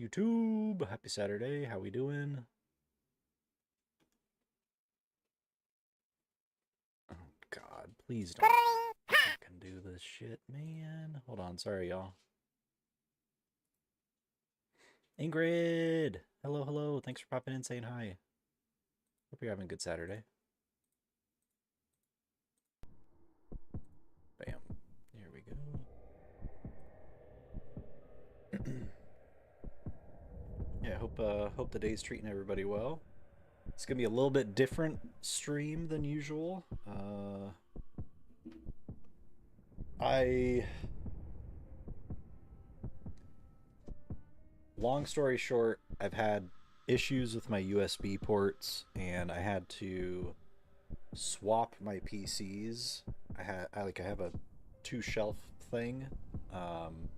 YouTube? Happy Saturday. How we doing? Oh God, please don't fucking do this shit, man. Hold on, sorry y'all. Ingrid! Hello, hello. Thanks for popping in saying hi. Hope you're having a good Saturday. Bam. Here we go. Yeah, hope the day's treating everybody well. It's gonna be a little bit different stream than usual. Long story short, I've had issues with my USB ports, and I had to swap my PCs. I have a two shelf thing. And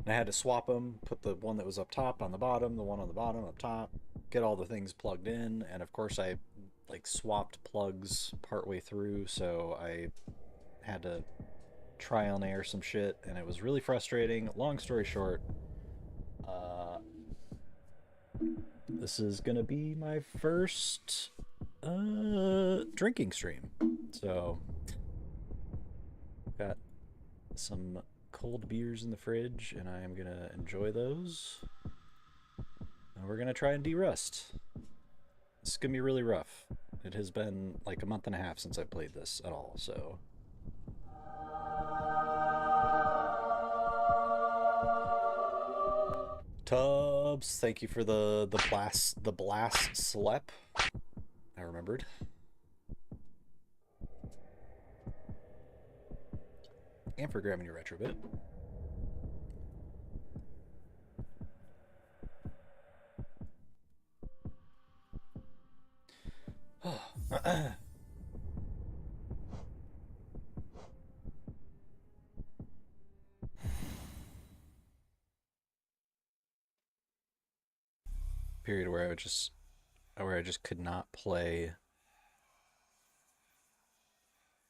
I had to swap them, put the one that was up top on the bottom, the one on the bottom up top, get all the things plugged in, and of course I like swapped plugs partway through, so I had to trial and error some shit, and it was really frustrating. Long story short, this is gonna be my first drinking stream. So got some cold beers in the fridge, and I am gonna enjoy those. And we're gonna try and de-rust. This is gonna be really rough. It has been like a month and a half since I played this at all, so. Tubbs, thank you for the blast slep. I remembered. And for grabbing your retro bit. Period where I just could not play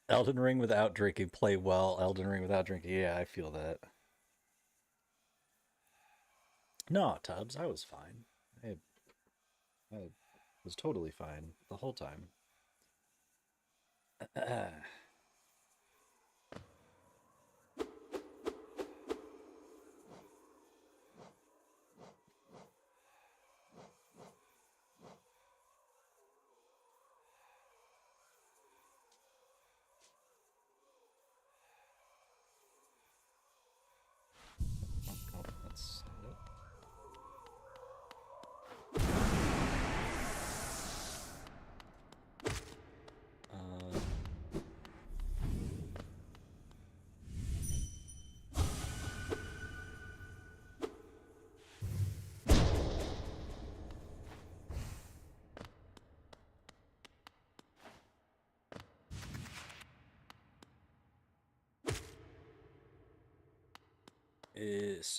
Elden Ring without drinking. Play well, Elden Ring without drinking. Yeah, I feel that. No, Tubbs, I was fine. I was totally fine the whole time. Oh, that's not it.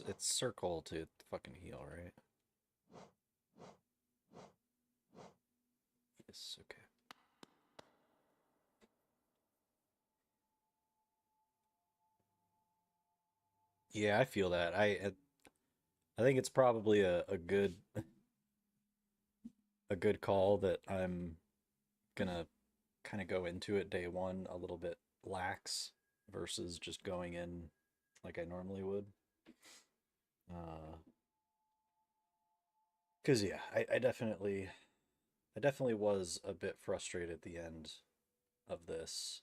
It's circle to fucking heal, right? Yes, okay. Yeah, I feel that. I think it's probably a good call that I'm gonna kind of go into it day one a little bit lax versus just going in like I normally would. Because yeah, I definitely was a bit frustrated at the end of this.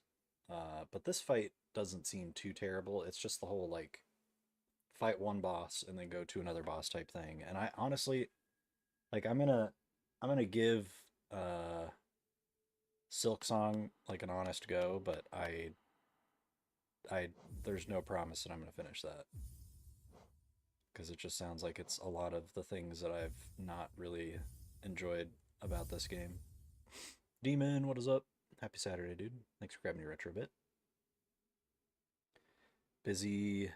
But this fight doesn't seem too terrible. It's just the whole like fight one boss and then go to another boss type thing. And I honestly like I'm gonna give Silk Song like an honest go, but I there's no promise that I'm gonna finish that. Because it just sounds like it's a lot of the things that I've not really enjoyed about this game. Demon, what is up? Happy Saturday, dude. Thanks for grabbing your retro bit. Busy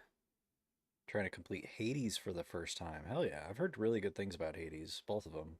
trying to complete Hades for the first time. Hell yeah, I've heard really good things about Hades, both of them.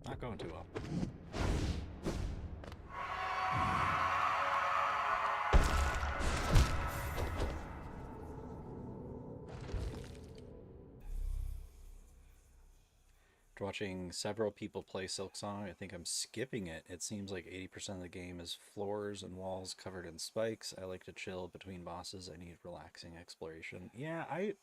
Not going too well. After watching several people play Silksong, I think I'm skipping it. It seems like 80% of the game is floors and walls covered in spikes. I like to chill between bosses. I need relaxing exploration. Yeah, I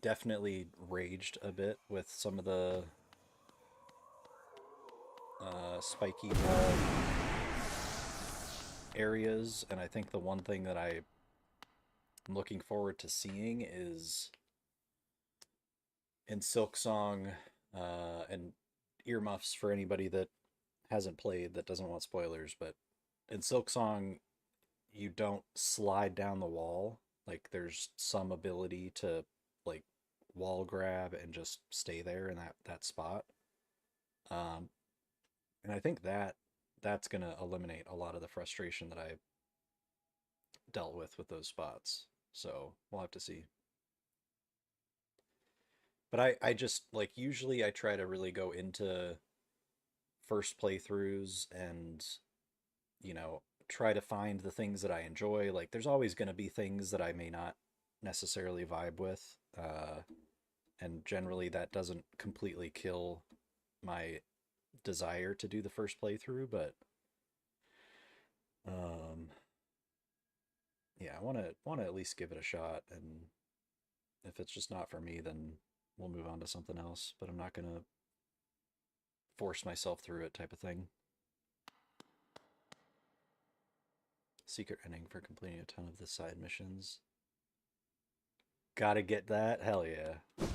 definitely raged a bit with some of the spiky wall areas, and I think the one thing that I'm looking forward to seeing is in Silksong, and earmuffs for anybody that hasn't played that doesn't want spoilers, but in Silksong you don't slide down the wall. Like there's some ability to like wall grab and just stay there in that spot. Um, and I think that's gonna eliminate a lot of the frustration that I dealt with those spots. So we'll have to see. But I just like usually I try to really go into first playthroughs and try to find the things that I enjoy. Like there's always going to be things that I may not necessarily vibe with, and generally that doesn't completely kill my desire to do the first playthrough, but um yeah, I want to at least give it a shot, and if it's just not for me, then we'll move on to something else, but I'm not going to force myself through it type of thing. Secret ending for completing a ton of the side missions. Gotta get that? Hell yeah.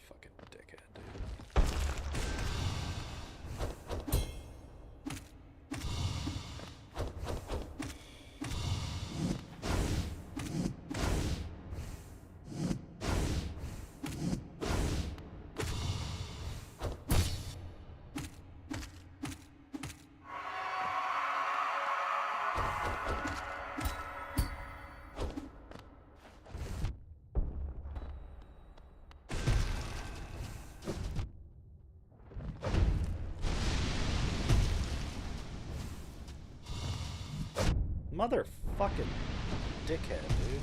Fucking dickhead, dude. Motherfucking dickhead, dude.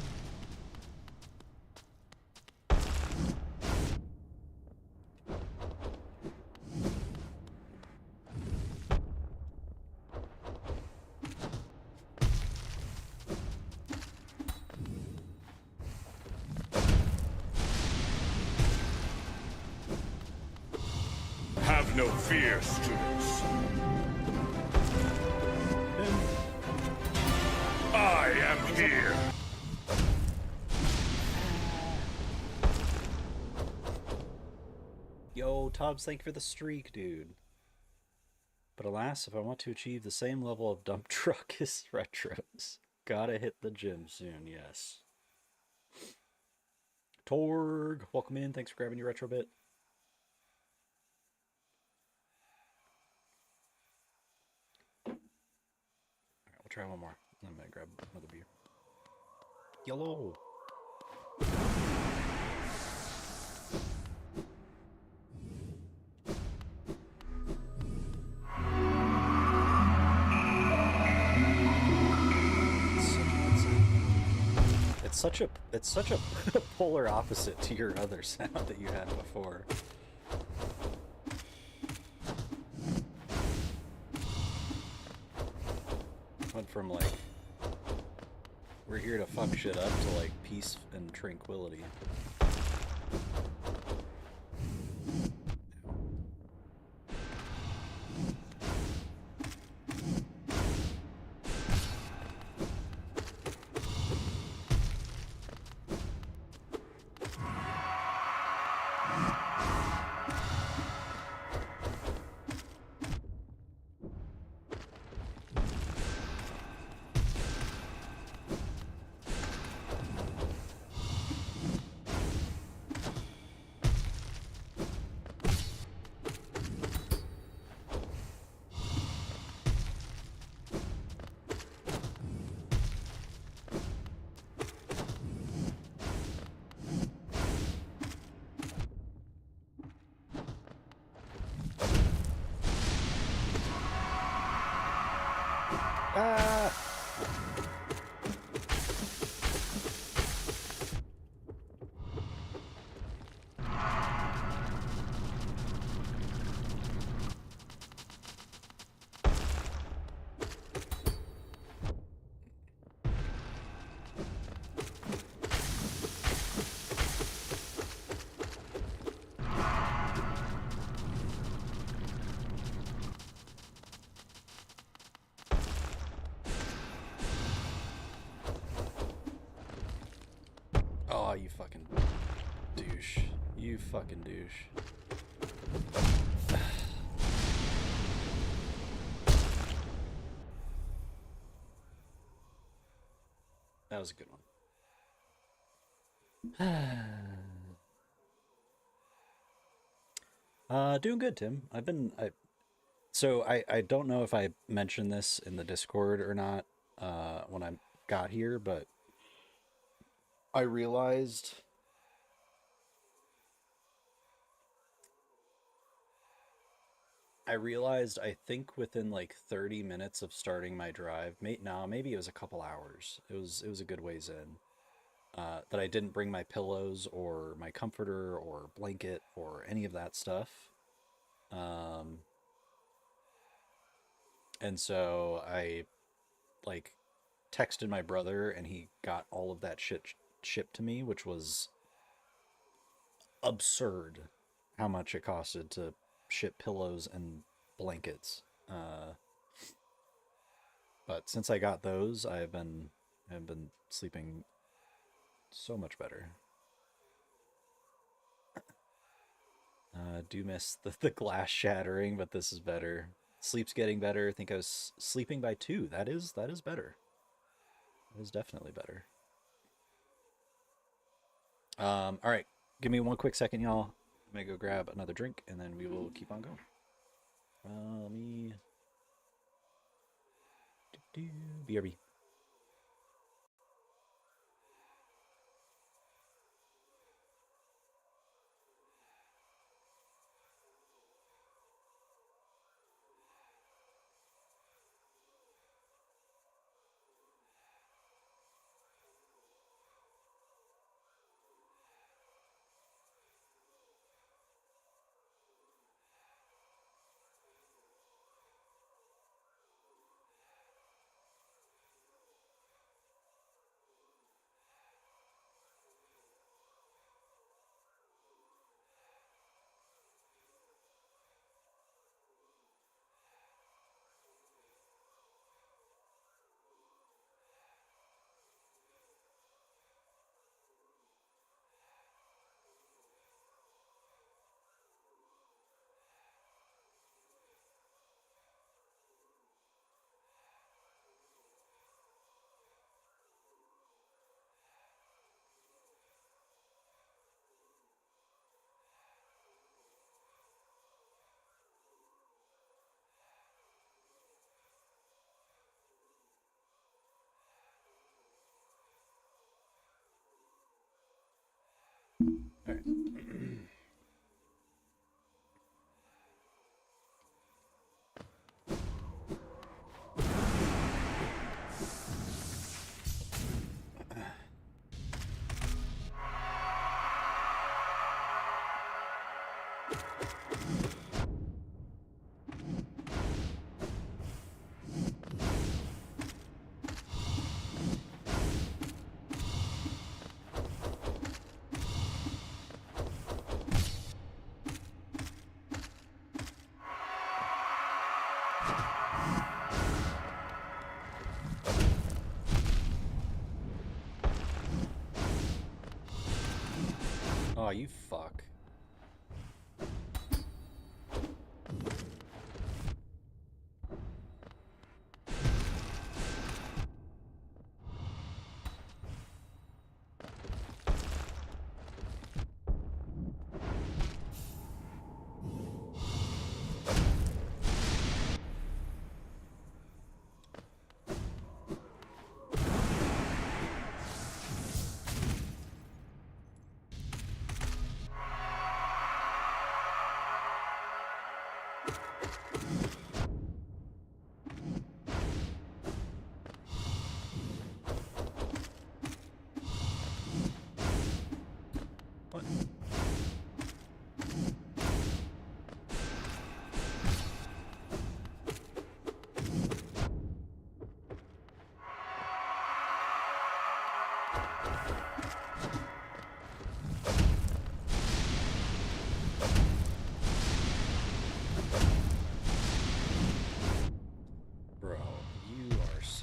Have no fear, students. I am here. Yo, Tubbs, thank you for the streak, dude. But alas, if I want to achieve the same level of dump truck as Retros, gotta hit the gym soon, yes. Torg, welcome in, thanks for grabbing your retro bit. Alright, we'll try one more. I'm gonna grab another beer. Yellow! It's such a polar opposite to your other sound that you had before. Went from like We're here to fuck shit up to like peace and tranquility. Ah! Oh, you fucking douche. You fucking douche. That was a good one. Doing good, Tim. I don't know if I mentioned this in the Discord or not when I got here, but I realized I think within like 30 minutes of starting my drive, maybe it was a couple hours. It was a good ways in. That I didn't bring my pillows or my comforter or blanket or any of that stuff. Um, and so I like texted my brother and he got all of that shit shipped to me, which was absurd how much it costed to ship pillows and blankets. But since I got those, I've been sleeping so much better. Do miss the glass shattering, but this is better. Sleep's getting better. I think I was sleeping by 2. That is better. That is definitely better. All right. Give me one quick second, y'all. I'm gonna go grab another drink, and then we will keep on going. Let me. BRB.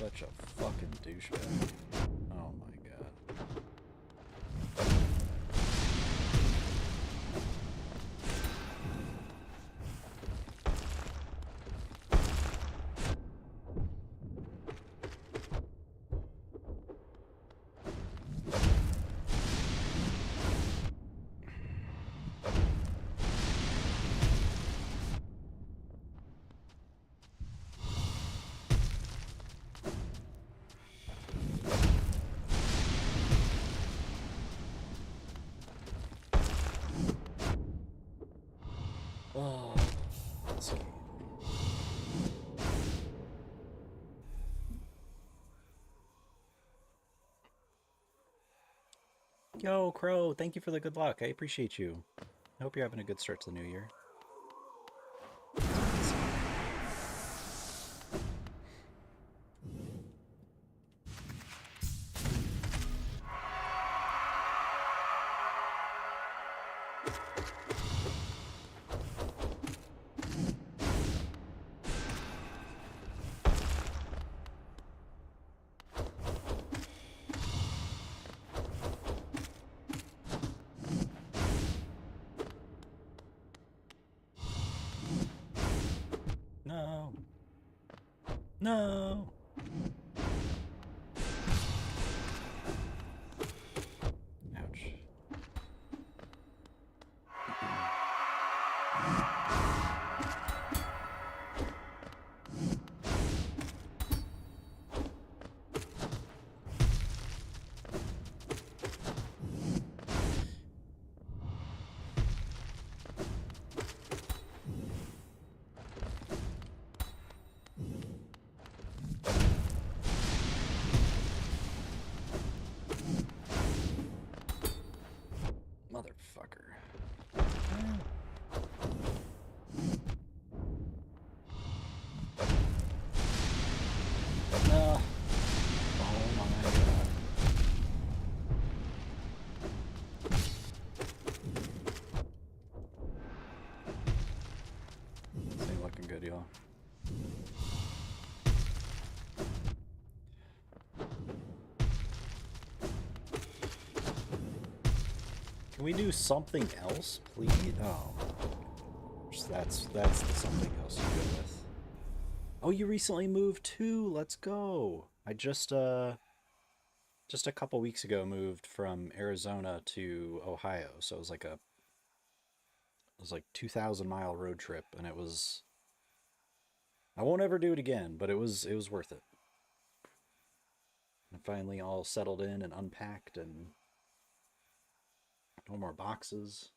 such a fucking douchebag. Oh my god. Oh, this game. Yo, Crow, thank you for the good luck. I appreciate you. I hope you're having a good start to the new year. No. No. Ouch. Motherfucker. No. Oh my god. This ain't looking good, y'all. Can we do something else, please? Oh. That's the something else you go with. Oh, you recently moved too. Let's go. I just a couple weeks ago moved from Arizona to Ohio, so it was like 2,000-mile road trip, and it was. I won't ever do it again, but it was worth it. And finally all settled in and unpacked, and no more boxes.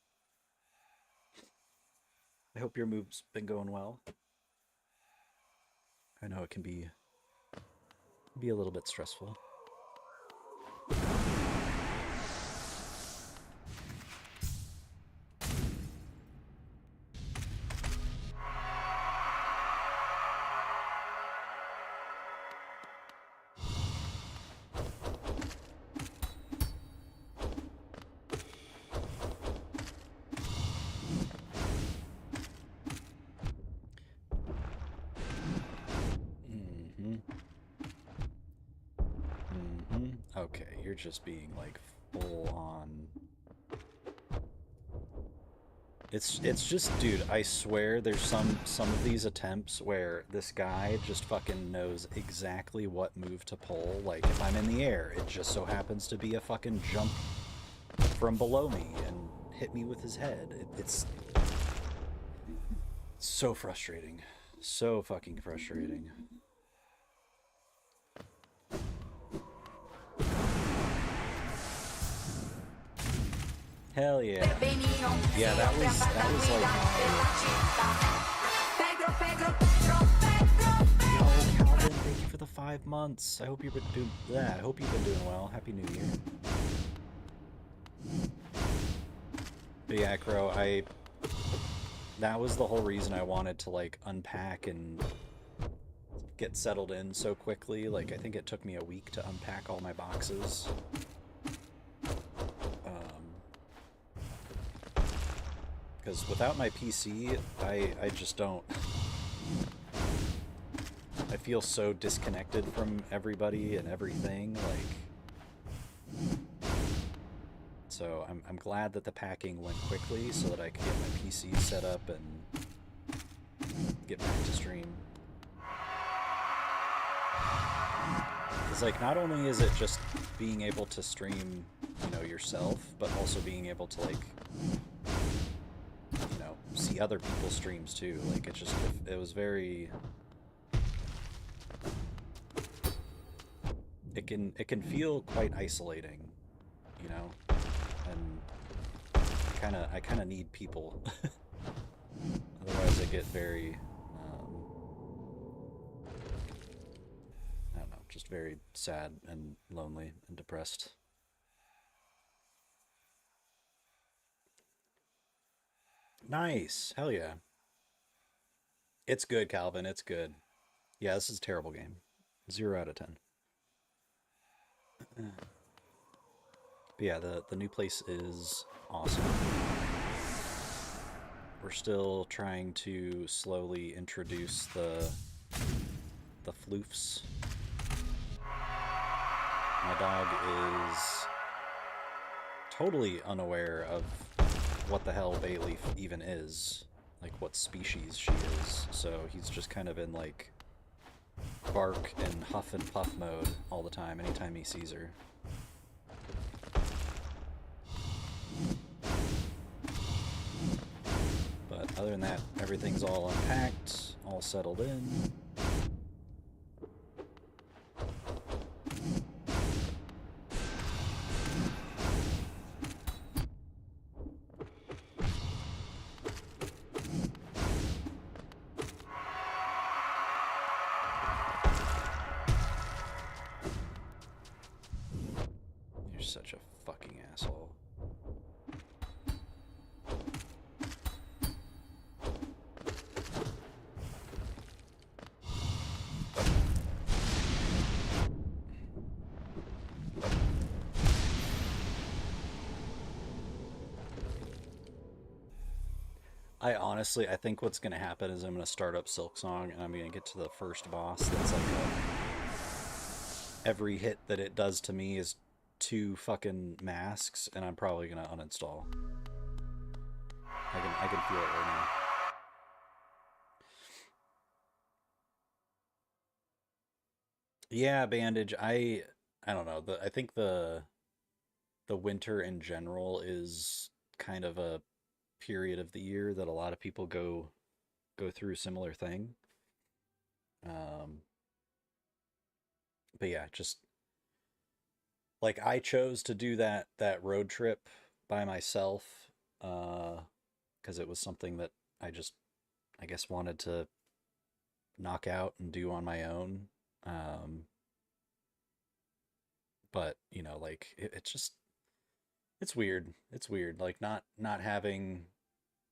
I hope your move's been going well. I know it can be a little bit stressful. Okay, you're just being like full on. It's just, dude, I swear there's some of these attempts where this guy just fucking knows exactly what move to pull. Like if I'm in the air, it just so happens to be a fucking jump from below me and hit me with his head. It's so frustrating. So fucking frustrating. Hell yeah. Yeah, that was like Yo, Calvin, thank you for the 5 months. I hope you've been doing I hope you've been doing well. Happy New Year. But yeah, Crow, that was the whole reason I wanted to like unpack and get settled in so quickly. Like I think it took me a week to unpack all my boxes. Because without my PC, I just don't. I feel so disconnected from everybody and everything, like. So I'm glad that the packing went quickly so that I could get my PC set up and get back to stream. It's like, not only is it just being able to stream, you know, yourself, but also being able to, like, you know, see other people's streams too. Like, it was very... It can feel quite isolating, you know? And I kind of need people. Otherwise I get very, I don't know, just very sad and lonely and depressed. Nice. Hell yeah. It's good, Calvin. It's good. Yeah, this is a terrible game. 0 out of 10. But yeah, the new place is awesome. We're still trying to slowly introduce the floofs. My dog is totally unaware of what the hell Bayleaf even is, like what species she is, so he's just kind of in like bark and huff and puff mode all the time anytime he sees her. But other than that, everything's all unpacked, all settled in. You're such a fucking asshole. I think what's going to happen is I'm going to start up Silksong and I'm going to get to the first boss that's like every hit that it does to me is 2 fucking masks, and I'm probably going to uninstall. I can feel it right now. Yeah, Bandage, I don't know. I think the winter in general is kind of a period of the year that a lot of people go through a similar thing. Um, but yeah, just like I chose to do that road trip by myself because it was something that I guess wanted to knock out and do on my own. Um, but you know, like it's just it's weird. It's weird, like not having,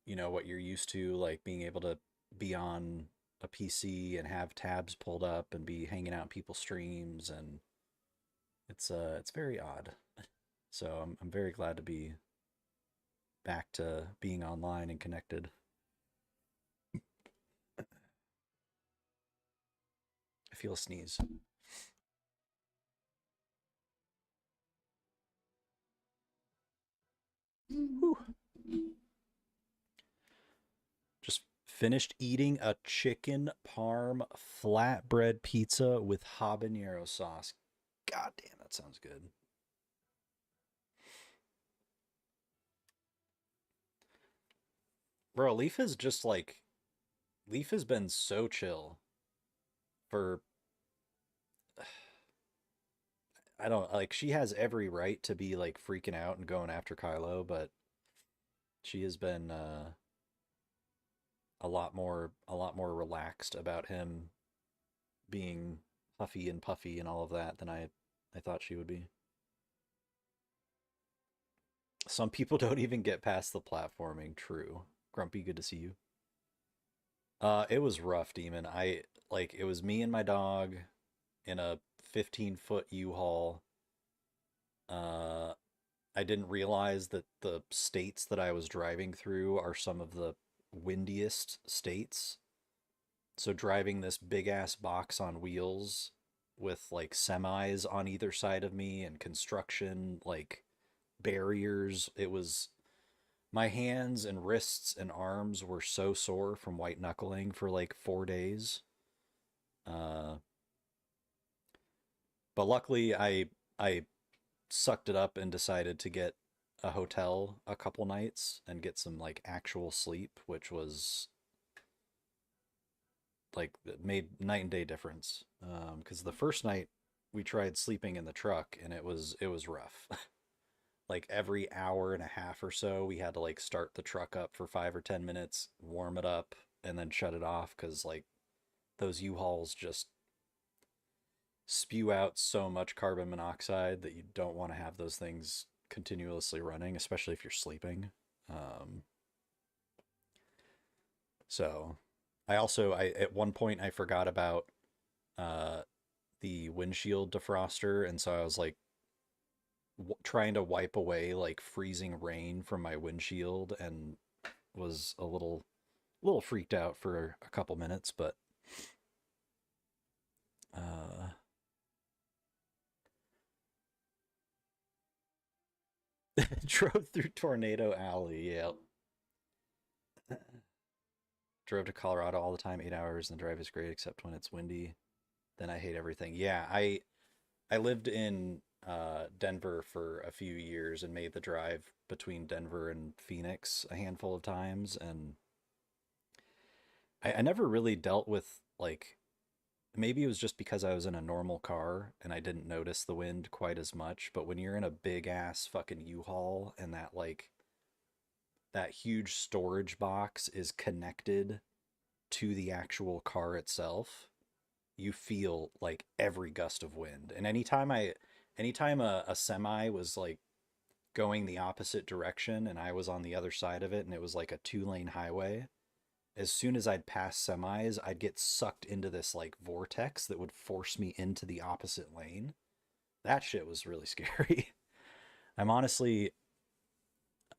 you know, what you're used to, like being able to be on a PC and have tabs pulled up and be hanging out in people's streams, and it's very odd. So I'm very glad to be back to being online and connected. I feel a sneeze. Whew. Just finished eating a chicken parm flatbread pizza with habanero sauce. God damn, that sounds good. Bro, Leaf has been so chill for I don't like she has every right to be like freaking out and going after Kylo, but she has been a lot more relaxed about him being huffy and puffy and all of that than I thought she would be. Some people don't even get past the platforming. True. Grumpy, good to see you. It was rough, Demon. It was me and my dog in a 15-foot U-Haul. Uh, I didn't realize that the states that I was driving through are some of the windiest states. So driving this big ass box on wheels with like semis on either side of me and construction like barriers, it was my hands and wrists and arms were so sore from white knuckling for like 4 days. Uh, but luckily, I sucked it up and decided to get a hotel a couple nights and get some like actual sleep, which was like made night and day difference. Because the first night we tried sleeping in the truck and it was rough. Like every hour and a half or so, we had to like start the truck up for 5 or 10 minutes, warm it up, and then shut it off because like those U-Hauls just spew out so much carbon monoxide that you don't want to have those things continuously running, especially if you're sleeping. Um, so I at one point I forgot about uh, the windshield defroster, and so I was like trying to wipe away like freezing rain from my windshield, and was a little freaked out for a couple minutes, but uh, drove through Tornado Alley. Yeah, drove to Colorado all the time, 8 hours, and the drive is great except when it's windy. Then I hate everything. Yeah, I lived in Denver for a few years and made the drive between Denver and Phoenix a handful of times, and I never really dealt with like maybe it was just because I was in a normal car and I didn't notice the wind quite as much. But when you're in a big ass fucking U-Haul and that huge storage box is connected to the actual car itself, you feel like every gust of wind. And anytime a semi was like going the opposite direction and I was on the other side of it and it was like a 2-lane highway, as soon as I'd pass semis, I'd get sucked into this like vortex that would force me into the opposite lane. That shit was really scary. I'm honestly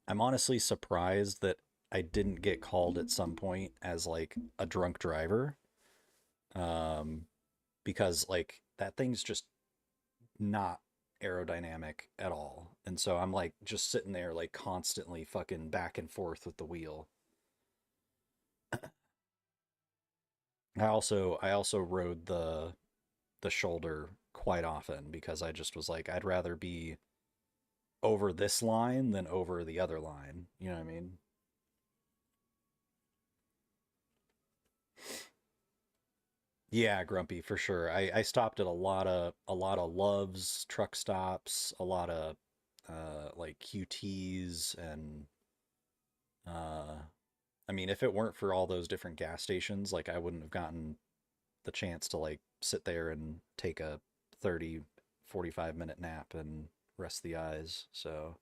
I'm honestly surprised that I didn't get called at some point as like a drunk driver. Um because like that thing's just not aerodynamic at all. And so I'm like just sitting there like constantly fucking back and forth with the wheel. I also rode the shoulder quite often because I just was like I'd rather be over this line than over the other line. You know what I mean? Yeah, grumpy for sure. I stopped at a lot of Loves truck stops, a lot of like QTs and uh I mean if it weren't for all those different gas stations, like I wouldn't have gotten the chance to like sit there and take a 30-45 minute nap and rest the eyes. So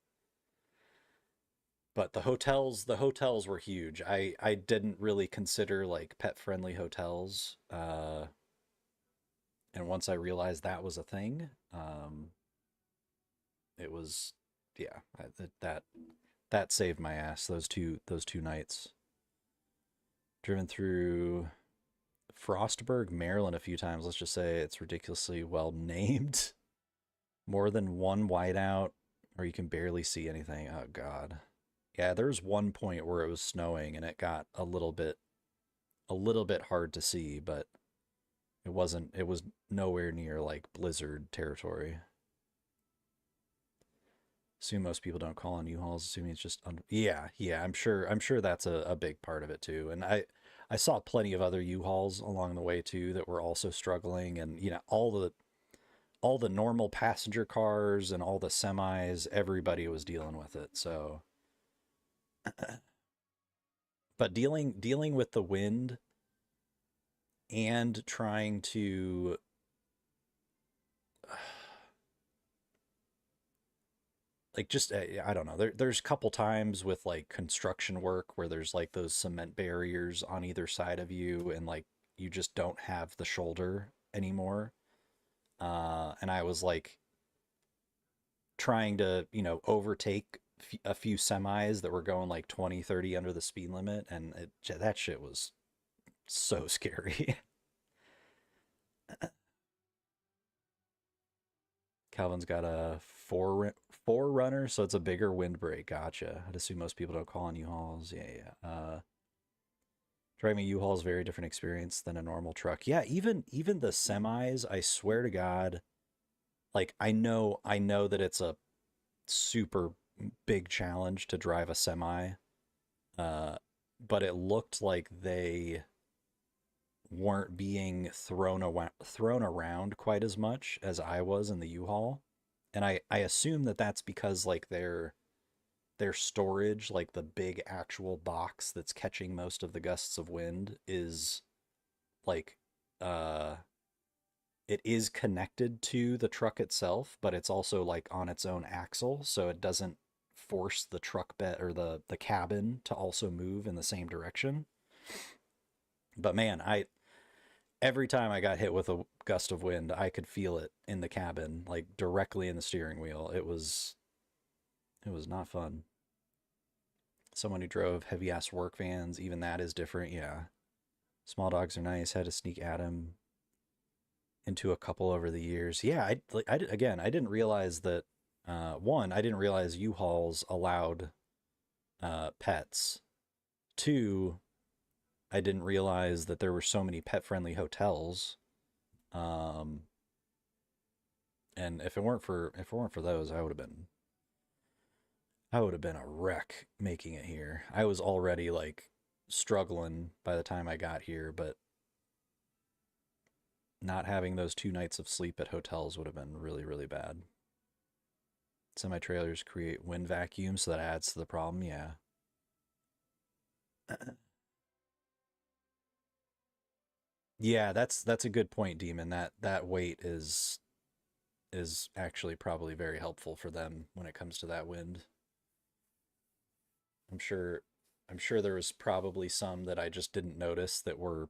but the hotels were huge. I didn't really consider like pet friendly hotels. And once I realized that was a thing, it was yeah, that saved my ass those two nights. Driven through Frostburg, Maryland a few times. Let's just say it's ridiculously well named. More than one whiteout, or you can barely see anything. Oh god. Yeah, there's one point where it was snowing and it got a little bit hard to see, but it was nowhere near like blizzard territory. Assume most people don't call on U-Hauls, assuming it's just yeah, I'm sure that's a big part of it too. And I saw plenty of other U-Hauls along the way too that were also struggling, and all the normal passenger cars and all the semis, everybody was dealing with it. So but dealing with the wind and trying to like just I don't know. There's a couple times with like construction work where there's like those cement barriers on either side of you, and like you just don't have the shoulder anymore. And I was like trying to overtake a few semis that were going like 20, 30 under the speed limit, and that shit was So scary. Calvin's got a four runner, so it's a bigger windbreak. Gotcha. I'd assume most people don't call on U-Hauls. Yeah. Driving a U-Haul is a very different experience than a normal truck. Yeah, even the semis, I swear to God, like I know that it's a super big challenge to drive a semi. Uh, but it looked like they weren't being thrown around quite as much as I was in the U-Haul. And I assume that that's because like their storage, like the big actual box that's catching most of the gusts of wind is like uh it is connected to the truck itself, but it's also like on its own axle, so it doesn't force the truck bed or the cabin to also move in the same direction. But man, I every time I got hit with a gust of wind, I could feel it in the cabin, like directly in the steering wheel. It was not fun. Someone who drove heavy ass work vans, even that is different. Yeah. Small dogs are nice. Had to sneak Adam into a couple over the years. Yeah, again, I didn't realize that. One, I didn't realize U-Hauls allowed pets. Two, I didn't realize that there were so many pet-friendly hotels. Um, and if it weren't for those, I would have been a wreck making it here. I was already like struggling by the time I got here, but not having those 2 nights of sleep at hotels would have been really, really bad. Semi trailers create wind vacuum, so that adds to the problem. Yeah. Yeah, that's a good point, Demon. That weight is actually probably very helpful for them when it comes to that wind. I'm sure I'm sure there was probably some that I just didn't notice that were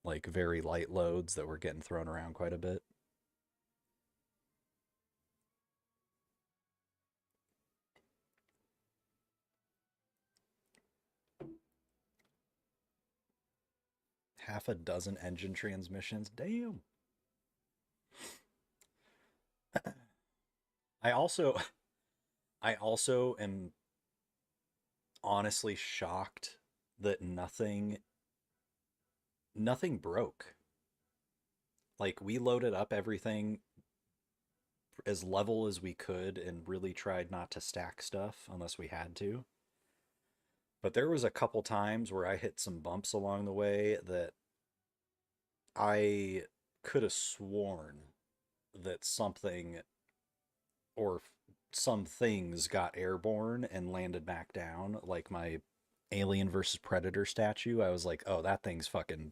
like very light loads that were getting thrown around quite a bit. Half a dozen engine transmissions. Damn. I also I also am honestly shocked that nothing broke. Like we loaded up everything as level as we could and really tried not to stack stuff unless we had to. But there was a couple times where I hit some bumps along the way that I could have sworn that something or some things got airborne and landed back down, like my Alien versus Predator statue. I was like, oh, that thing's fucking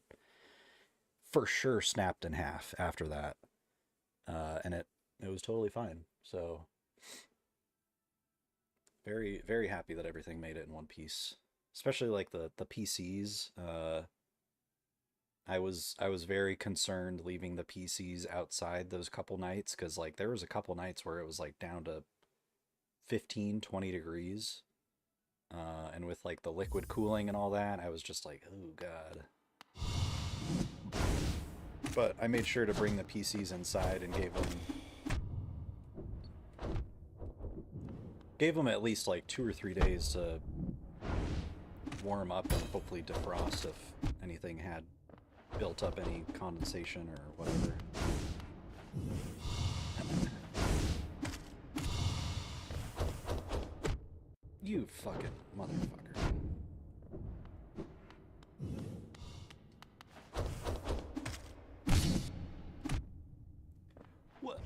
for sure snapped in half after that. And it was totally fine. So very, very happy that everything made it in one piece. Especially like the PCs. I was very concerned leaving the PCs outside those couple nights because like there was a couple nights where it was like down to 15, 20 degrees. And with like the liquid cooling and all that, I was just like, oh god. But I made sure to bring the PCs inside and gave them at least like 2 or 3 days to warm up and hopefully defrost if anything had built up any condensation or whatever. You fucking motherfucker. What?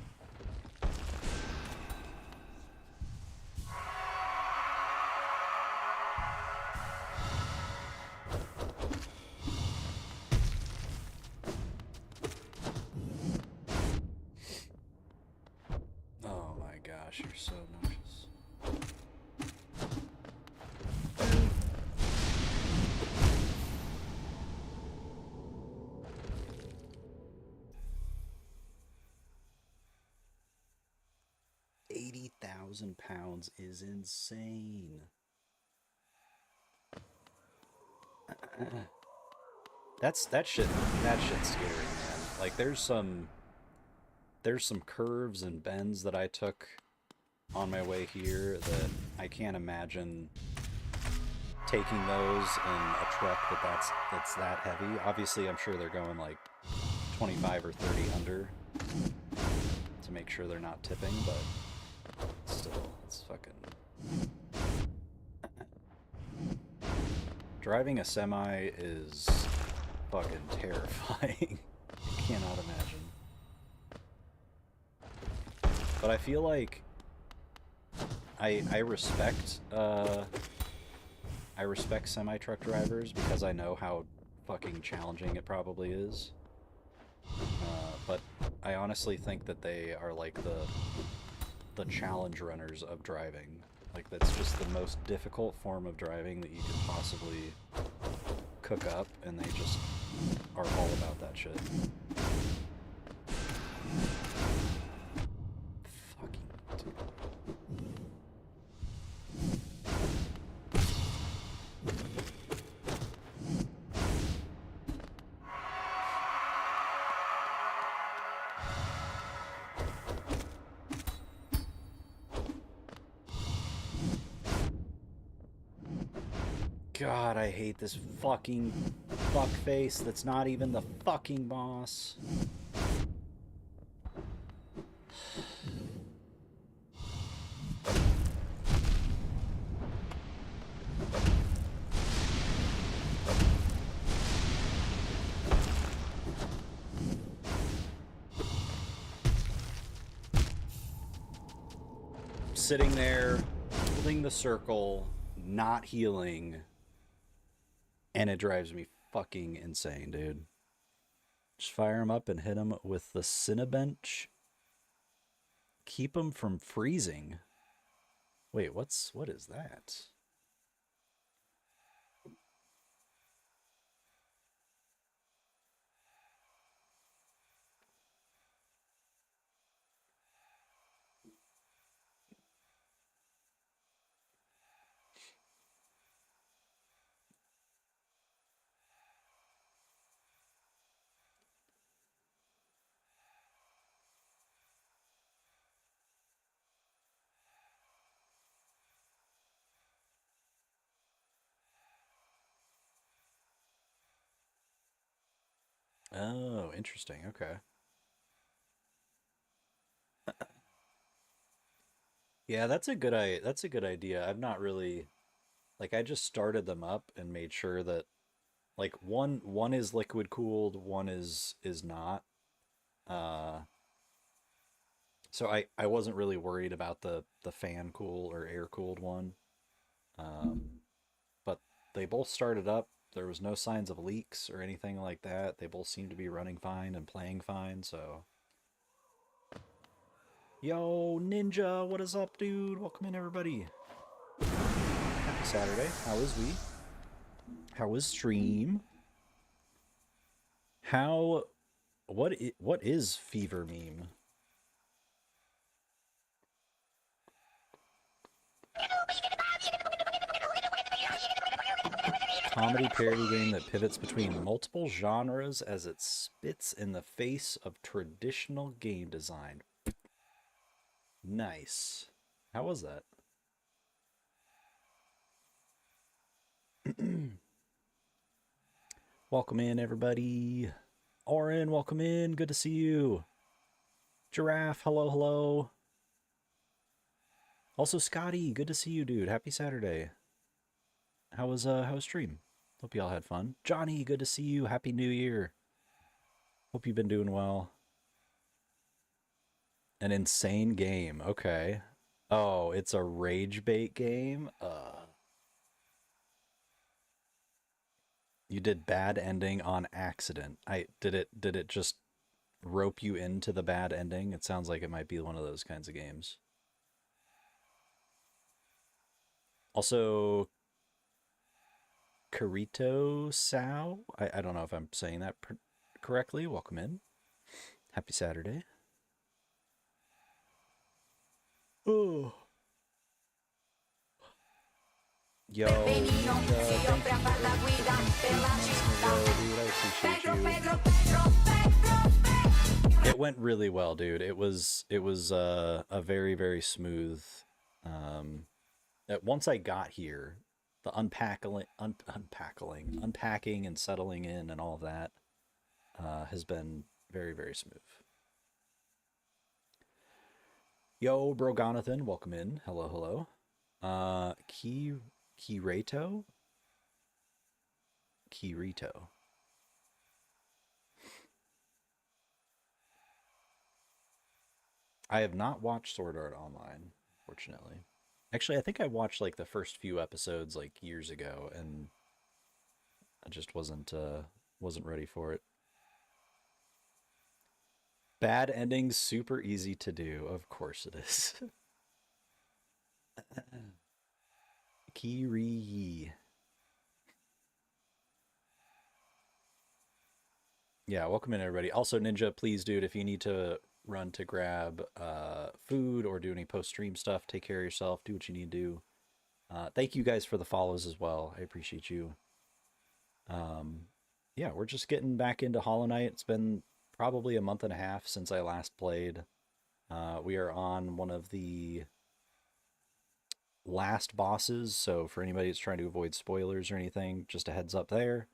Oh my gosh, you're so obnoxious. 80,000 pounds is insane. That shit's scary, man. Like there's some curves and bends that I took on my way here that I can't imagine taking those in a truck that's that heavy. Obviously, I'm sure they're going like 25 or 30 under to make sure they're not tipping, but still, it's fucking... Driving a semi is fucking terrifying. I cannot imagine. But I feel like I respect semi-truck drivers because I know how fucking challenging it probably is. But I honestly think that they are like the challenge runners of driving. Like that's just the most difficult form of driving that you can possibly cook up, and they just are all about that shit. Fucking dude. God, I hate this fucking fuckface that's not even the fucking boss. Sitting there, holding the circle, not healing, and it drives me fucking insane, dude. Just fire him up and hit him with the Cinebench. Keep him from freezing. Wait, what is that? Oh, interesting. Okay. Yeah, that's a good idea. I've not really like I just started them up and made sure that like one is liquid cooled, one is not. Uh so I wasn't really worried about the fan cool or air cooled one. But they both started up. There was no signs of leaks or anything like that. They both seemed to be running fine and playing fine, so yo, Ninja, what is up, dude? Welcome in, everybody. Happy Saturday. How is we? How was stream? What is fever meme? Comedy parody game that pivots between multiple genres as it spits in the face of traditional game design. Nice. How was that? Welcome in, everybody. Oren, welcome in. Good to see you. Giraffe, hello, hello. Also, Scotty, good to see you, dude. Happy Saturday. How was stream? Hope y'all had fun. Johnny, good to see you. Happy New Year. Hope you've been doing well. An insane game. Okay. Oh, it's a rage bait game? You did bad ending on accident. Did it just rope you into the bad ending? It sounds like it might be one of those kinds of games. Also, Carito Sao? I don't know if I'm saying that correctly. Welcome in. Happy Saturday. Oh. Yo, dude, I appreciate went really well, dude. It was a very very smooth. Once I got here, the unpacking and settling in and all of that has been very very smooth. Yo, Brogonathan, welcome in. Hello, hello. Kirito? Kirito. I have not watched Sword Art Online, fortunately. Actually, I think I watched like the first few episodes like years ago, and I just wasn't ready for it. Bad endings super easy to do. Of course it is. Kiri. Yeah, welcome in everybody. Also, Ninja, please, dude, if you need to run to grab food or do any post-stream stuff, take care of yourself, do what you need to do. Thank you guys for the follows as well. I appreciate you. Yeah, we're just getting back into Hollow Knight. It's been probably a month and a half since I last played. We are on one of the last bosses, so for anybody that's trying to avoid spoilers or anything, just a heads up there.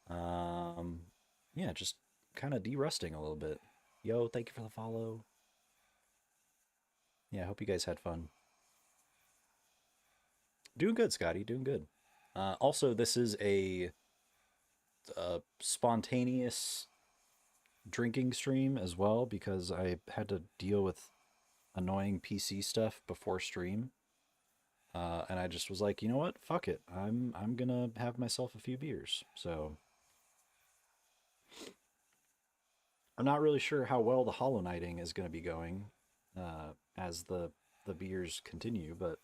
Yeah, just kind of de-rusting a little bit. Yo, thank you for the follow. Yeah, I hope you guys had fun. Doing good, Scotty, doing good. Also, this is a spontaneous drinking stream as well because I had to deal with annoying PC stuff before stream. And I just was like, you know what? Fuck it. I'm gonna have myself a few beers. So I'm not really sure how well the Hollow Knighting is gonna be going as the beers continue, but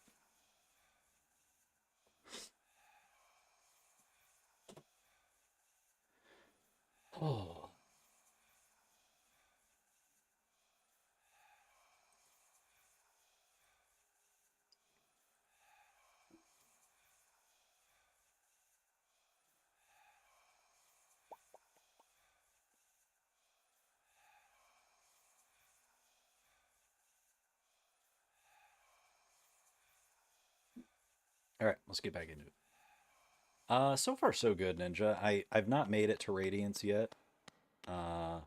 oh. All right, let's get back into it. So far so good, Ninja. I've not made it to Radiance yet. But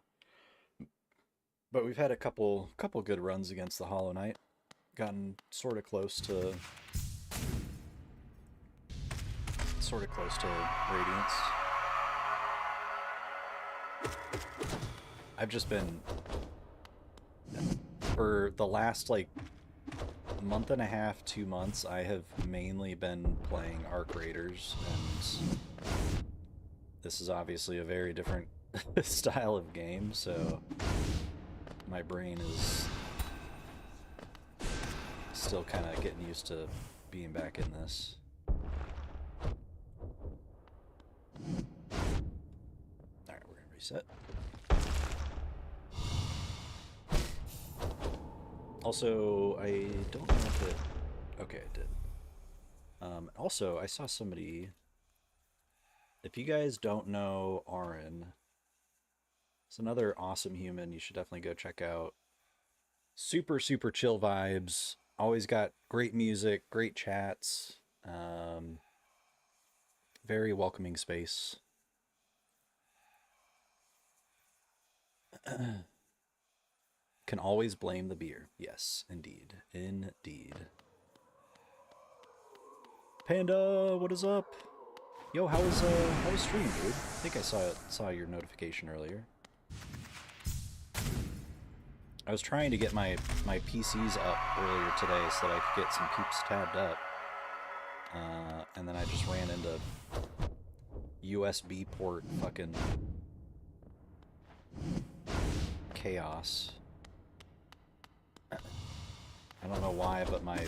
we've had a couple good runs against the Hollow Knight. Gotten sort of close to Radiance. I've just been for the last like month and a half, 2 months, I have mainly been playing Arc Raiders, and this is obviously a very different style of game, so my brain is still kind of getting used to being back in this. Alright, we're gonna reset. Also, I don't know if it... Okay, it did. Also, I saw somebody... If you guys don't know Arin, it's another awesome human you should definitely go check out. Super, super chill vibes. Always got great music, great chats. Very welcoming space. Can always blame the beer. Yes, indeed. Indeed. Panda, what is up? Yo, how was stream, dude? I think I saw your notification earlier. I was trying to get my PCs up earlier today so that I could get some peeps tabbed up. And then I just ran into USB port fucking chaos. I don't know why, but one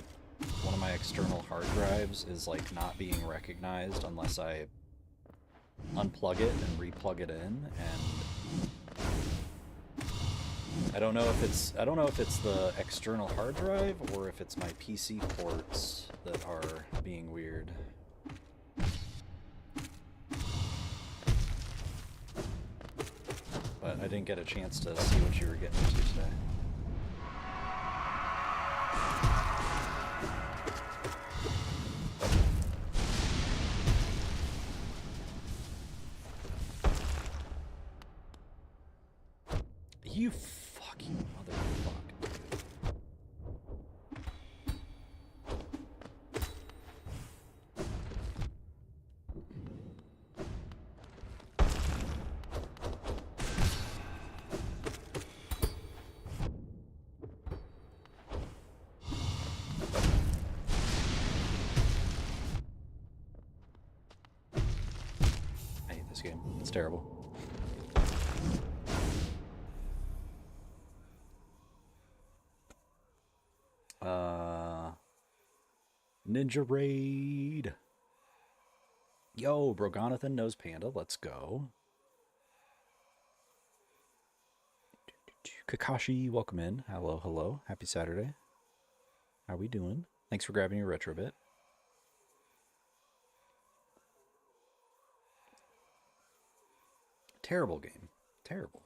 of my external hard drives is like not being recognized unless I unplug it and replug it in, and I don't know if it's the external hard drive or if it's my PC ports that are being weird. But I didn't get a chance to see what you were getting into today. You fucking motherfucker. I hate this game. It's terrible. Ninja Raid. Yo, Brogonathan knows Panda. Let's go. Kakashi, welcome in. Hello, hello. Happy Saturday. How we doing? Thanks for grabbing your retro bit. Terrible game. Terrible.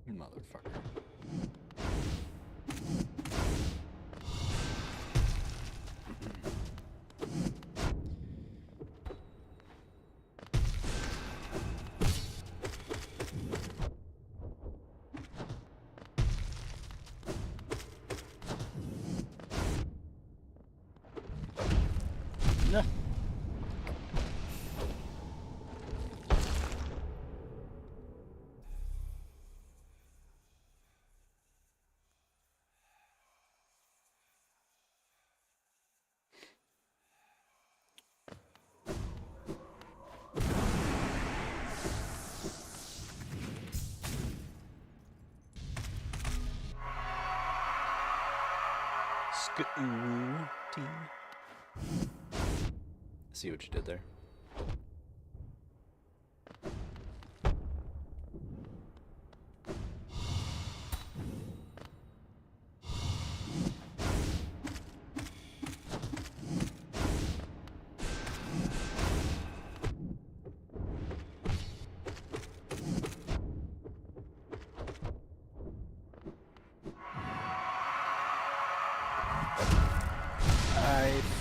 Motherfucker. No. Scooty. See what you did there.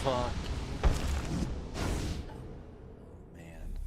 Fuck. Man.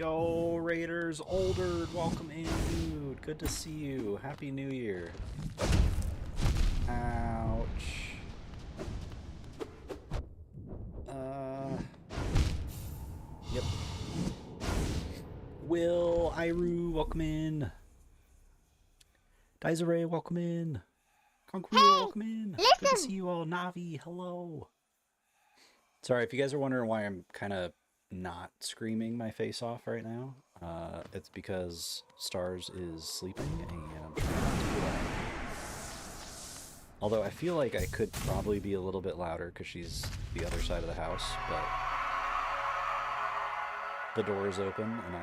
Yo, Raiders, Older, welcome in, dude. Good to see you. Happy New Year. Ouch. Yep. Will, Iru, welcome in. Desiree, welcome in. Conqueror, welcome in. Good to see you all. Navi, hello. Sorry, if you guys are wondering why I'm kind of not screaming my face off right now, it's because Stars is sleeping and I'm trying not to do that. Although I feel like I could probably be a little bit louder because she's the other side of the house, but the door is open and I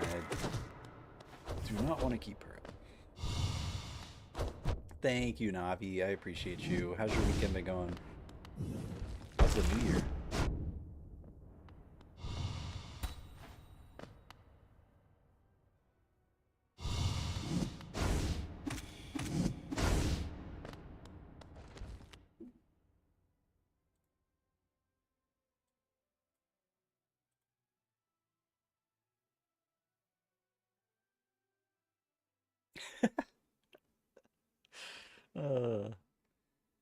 do not want to keep her out. Thank you, Navi. I appreciate you. How's your weekend been going? How's the new year?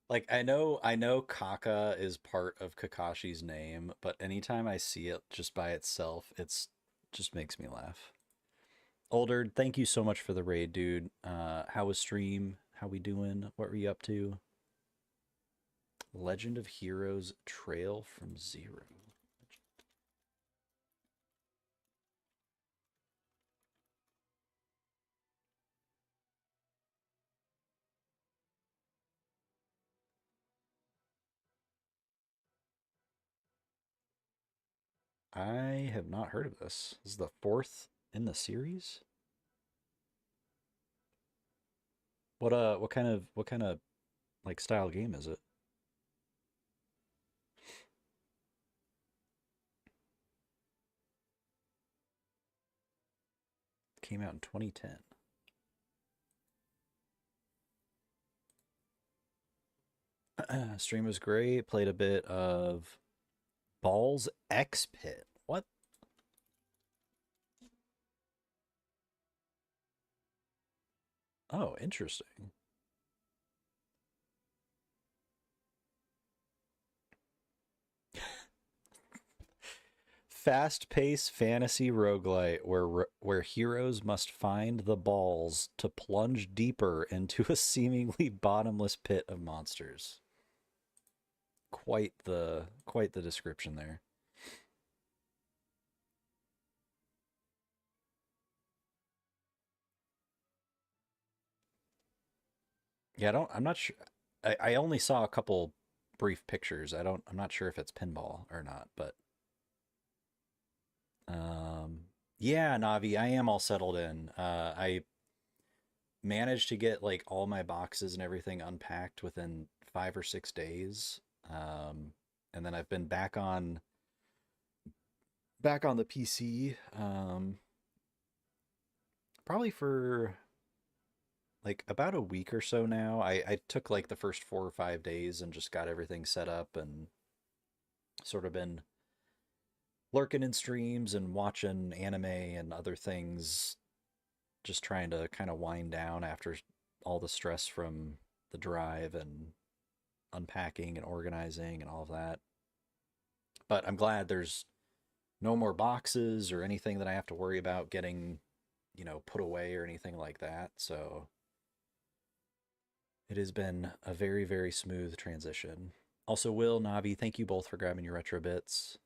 Like I know Kaka is part of Kakashi's name, but anytime I see it just by itself, it's just makes me laugh. Older, thank you so much for the raid, dude. How was stream? How we doing? What were you up to? Legend of Heroes Trail from Zero. I have not heard of this. This is the fourth in the series. What kind of like style game is it? Came out in 2010. Stream was great. Played a bit of Balls X Pit. What? Oh, interesting. Fast-paced fantasy roguelite where heroes must find the balls to plunge deeper into a seemingly bottomless pit of monsters. Quite the description there. Yeah, I'm not sure. I only saw a couple brief pictures. I'm not sure if it's pinball or not, but yeah, Navi, I am all settled in. I managed to get like all my boxes and everything unpacked within 5 or 6 days. And then I've been back on the PC probably for like about a week or so now. I took like the first 4 or 5 days and just got everything set up and sort of been lurking in streams and watching anime and other things, just trying to kind of wind down after all the stress from the drive and unpacking and organizing and all of that. But I'm glad there's no more boxes or anything that I have to worry about getting, put away or anything like that. So it has been a very, very smooth transition. Also, Will, Navi, thank you both for grabbing your retro bits.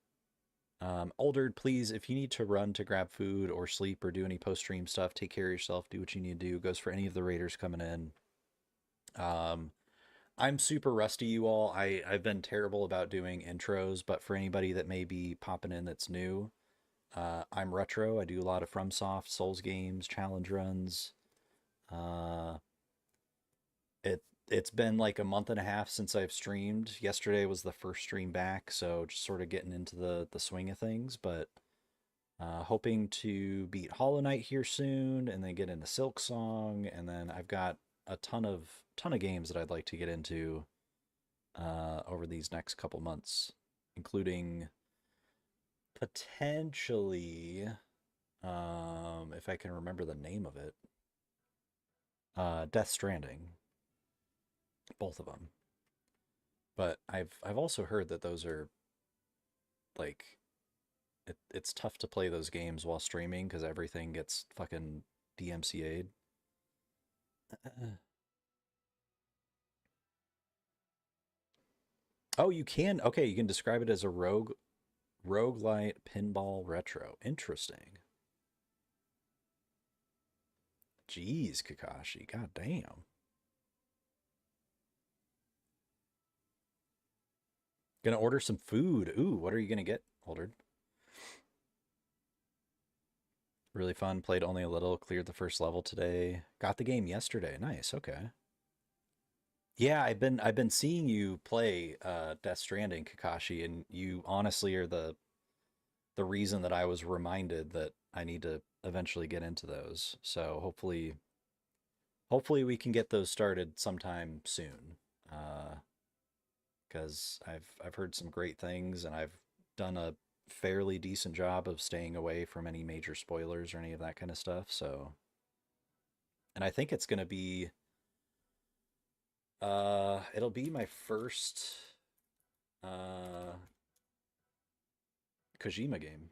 Older, please, if you need to run to grab food or sleep or do any post-stream stuff, take care of yourself, do what you need to do. Goes for any of the raiders coming in. I'm super rusty, you all. I've been terrible about doing intros, but for anybody that may be popping in that's new, I'm retro. I do a lot of FromSoft, Souls games, challenge runs. It's been like a month and a half since I've streamed. Yesterday was the first stream back, so just sort of getting into the swing of things, but hoping to beat Hollow Knight here soon and then get into Silk Song, and then I've got a ton of games that I'd like to get into over these next couple months, including potentially If I can remember the name of it. Death Stranding, both of them. But I've also heard that those are like it's tough to play those games while streaming because everything gets fucking DMCA'd. Oh, you can. Okay, you can describe it as a roguelite pinball retro. Interesting. Jeez, Kakashi. God damn. Gonna order some food. Ooh, what are you gonna get, Older? Really fun. Played only a little. Cleared the first level today. Got the game yesterday. Nice. Okay. Yeah, I've been seeing you play Death Stranding, Kakashi, and you honestly are the reason that I was reminded that I need to eventually get into those. So hopefully we can get those started sometime soon. Because I've heard some great things and I've done a fairly decent job of staying away from any major spoilers or any of that kind of stuff. So, and I think it's going to be it'll be my first uh Kojima game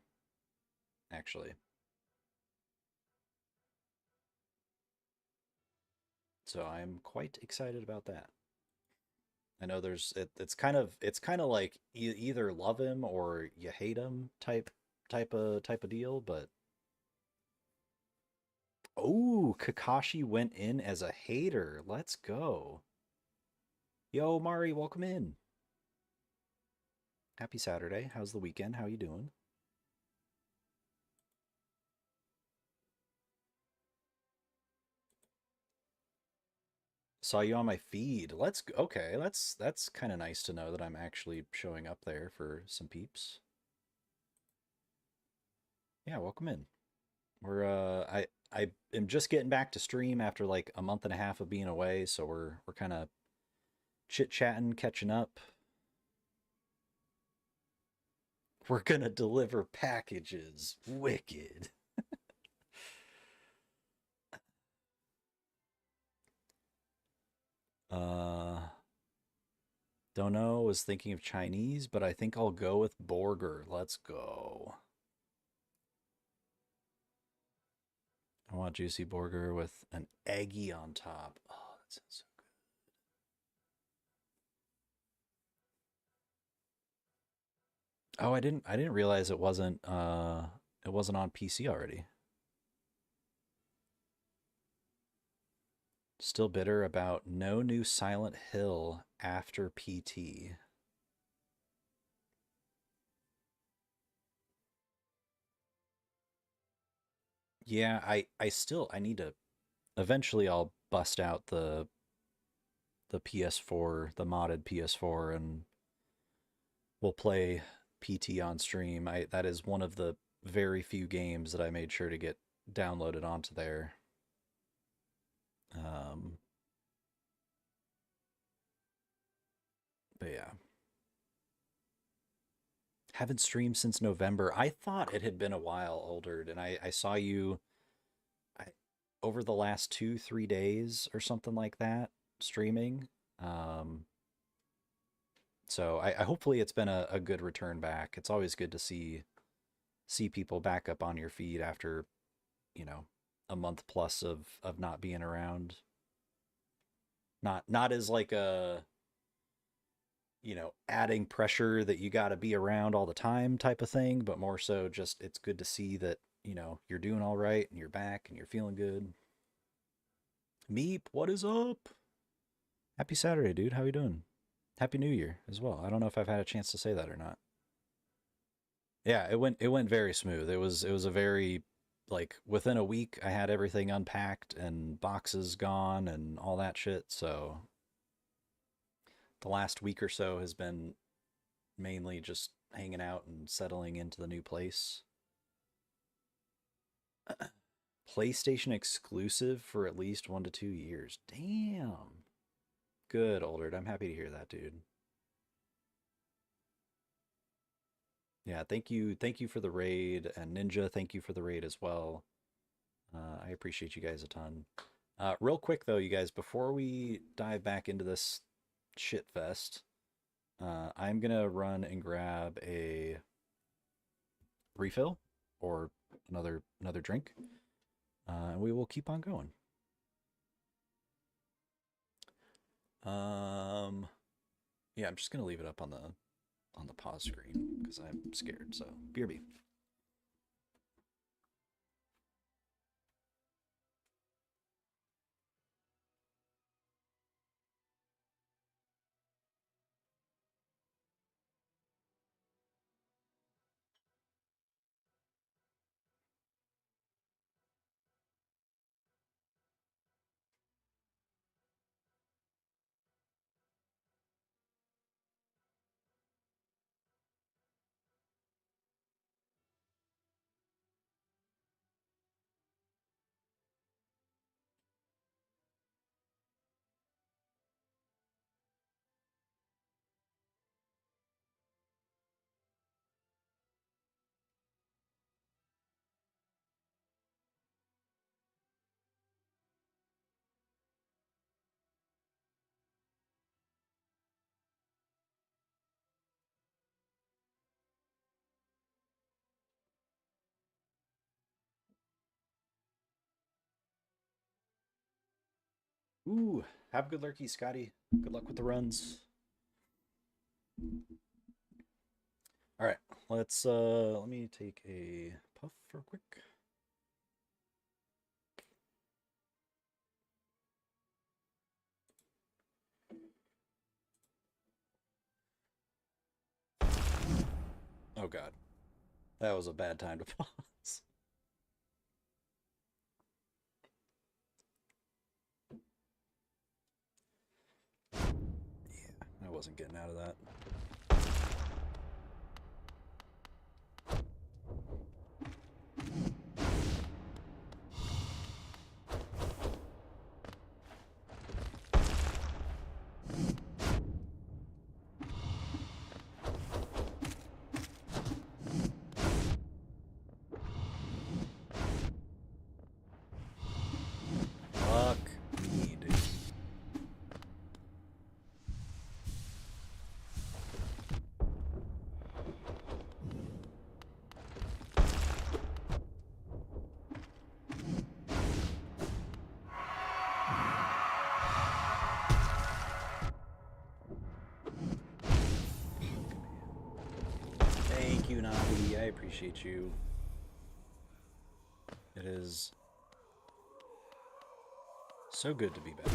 actually. So I'm quite excited about that. I know it's kind of like either love him or you hate him type of deal, but oh, Kakashi went in as a hater. Let's go. Yo, Mari, welcome in. Happy Saturday. How's the weekend? How you doing? Saw you on my feed. Let's okay. That's kind of nice to know that I'm actually showing up there for some peeps. Yeah, welcome in. I am just getting back to stream after like a month and a half of being away, so we're kind of chit-chatting, catching up. We're gonna deliver packages. Wicked. Uh don't know, was thinking of Chinese, but I think I'll go with burger. Let's go. I want juicy burger with an eggy on top. Oh, that sounds so good. Oh, I didn't realize it wasn't on PC already. Still bitter about no new Silent Hill after PT. Yeah, I need to eventually I'll bust out the PS4, the modded PS4 and we'll play PT on stream. I that is one of the very few games that I made sure to get downloaded onto there. Um but yeah. Haven't streamed since November. I thought it had been a while, Older, and I saw you I, over the last 2, 3 days or something like that streaming. Um, so I hopefully it's been a good return back. It's always good to see people back up on your feed after you know a month plus of not being around. Not as like a adding pressure that you got to be around all the time type of thing, but more so just it's good to see that you're doing all right and you're back and you're feeling good. Meep, what is up? Happy Saturday, dude. How you doing? Happy New Year as well. I don't know if I've had a chance to say that or not. Yeah, it went very smooth. It was a very like within a week I had everything unpacked and boxes gone and all that shit. So the last week or so has been mainly just hanging out and settling into the new place. PlayStation exclusive for at least 1 to 2 years. Damn. Good, Older. I'm happy to hear that, dude. Yeah, thank you for the raid, and Ninja, thank you for the raid as well. I appreciate you guys a ton. Real quick though, you guys, before we dive back into this shit fest, I'm gonna run and grab a refill or another drink, and we will keep on going. Yeah, I'm just gonna leave it up on the pause screen because I'm scared. So BRB. Ooh, have a good lurky, Scotty. Good luck with the runs. All right, let me take a puff real quick. Oh god. That was a bad time to pause. Yeah, I wasn't getting out of that. Fuck me, dude. Thank you, Navi. I appreciate you. It is so good to be back.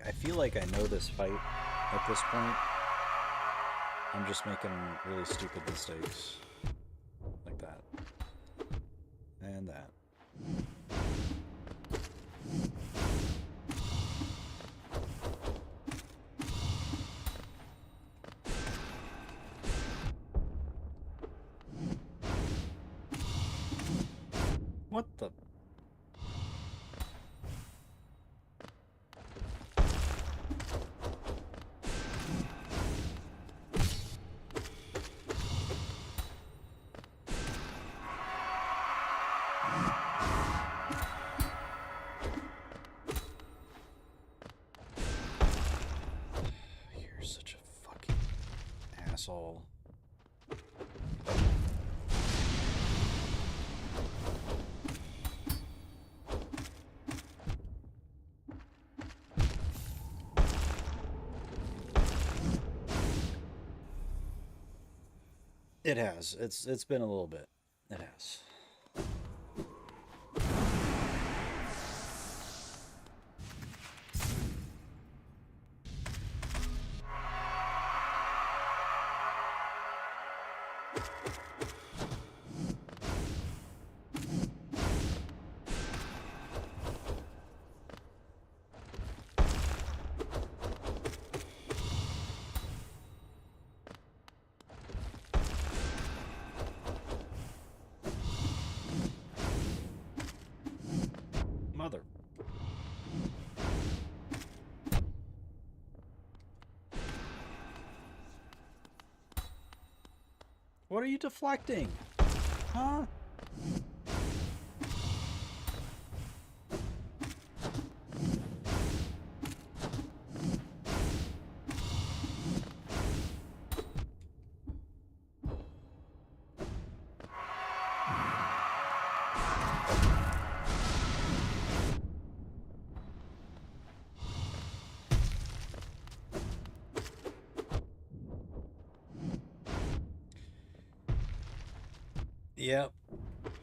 I feel like I know this fight at this point. I'm just making really stupid mistakes. Like that. And that. What the... You're such a fucking asshole. It has. It's been a little bit. It has. Mother. What are you deflecting? Huh? Yep.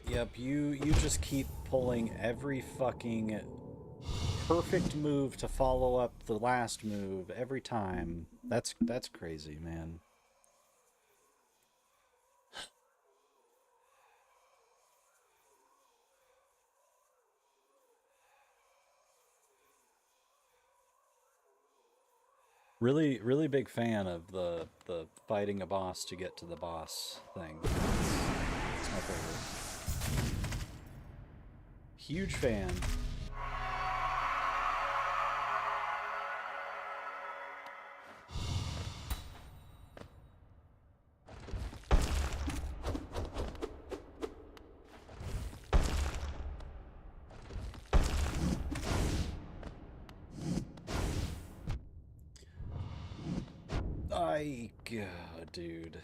Yep, you just keep pulling every fucking perfect move to follow up the last move every time. That's crazy, man. Really big fan of the fighting a boss to get to the boss thing. It's my favorite. Huge fan. God, dude.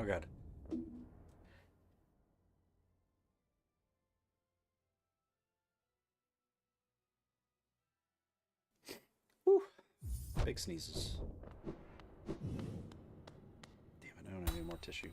Oh god. Whew. Big sneezes. tissue.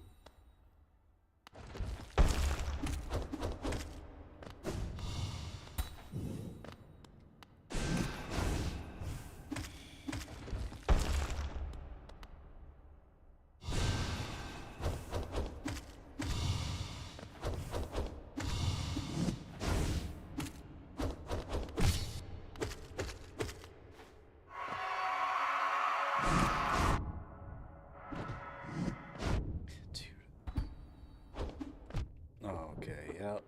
Okay, yep.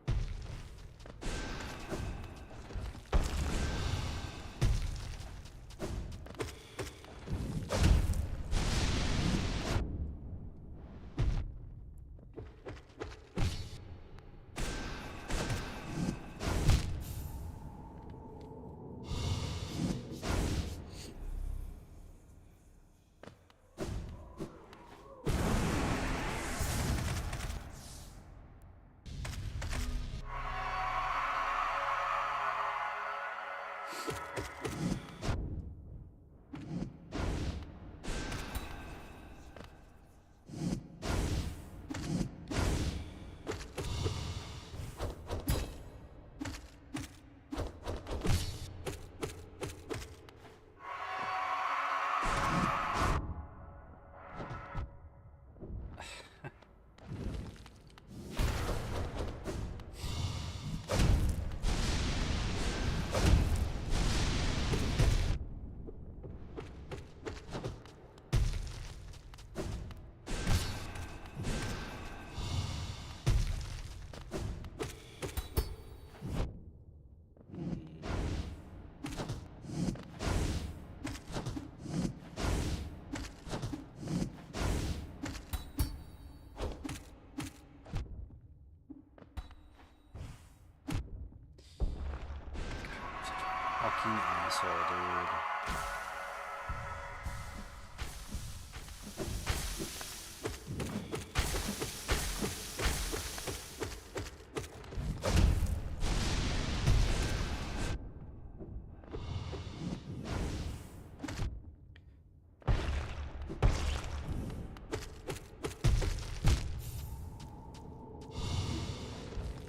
Fucking asshole, dude.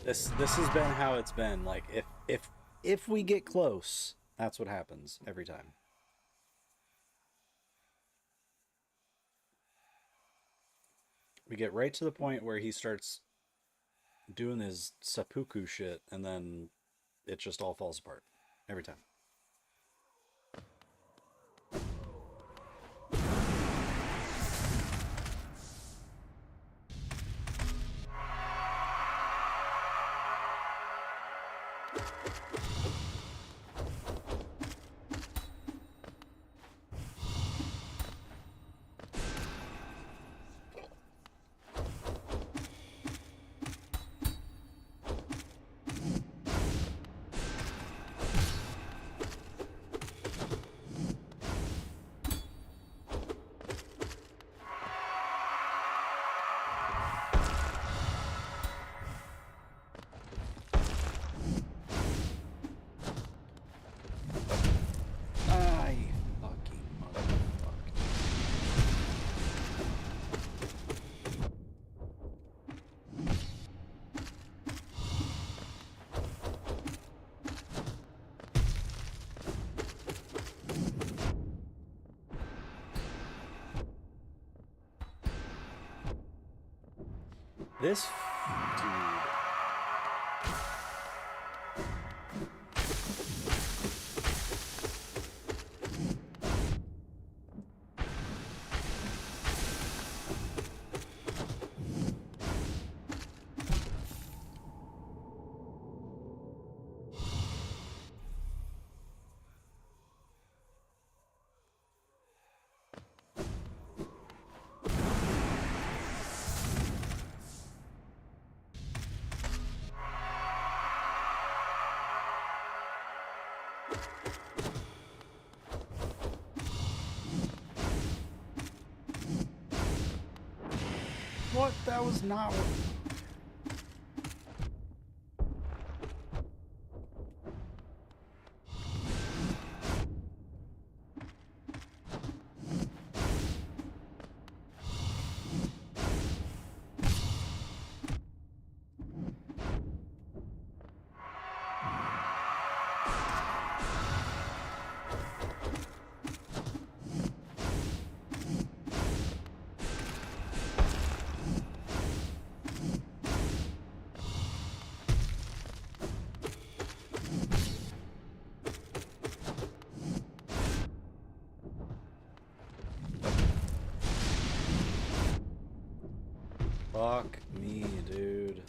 This has been how it's been. Like if we get close, that's what happens every time. We get right to the point where he starts doing his seppuku shit, and then it just all falls apart every time. This dude. What? That was not what... Fuck me, dude.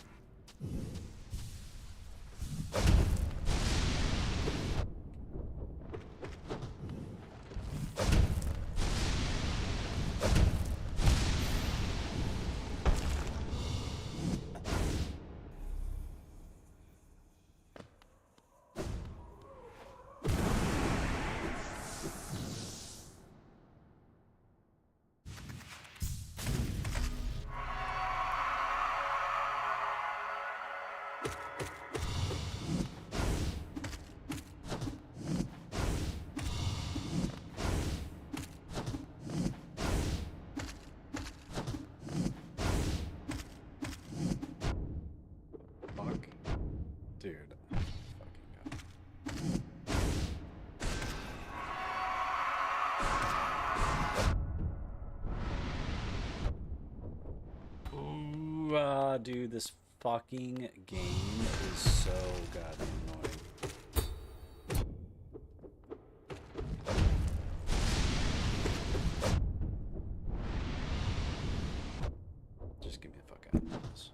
Fuck. Dude. Fucking God. Ooh, dude, this fucking game is so goddamn annoying. Just get me the fuck out of this.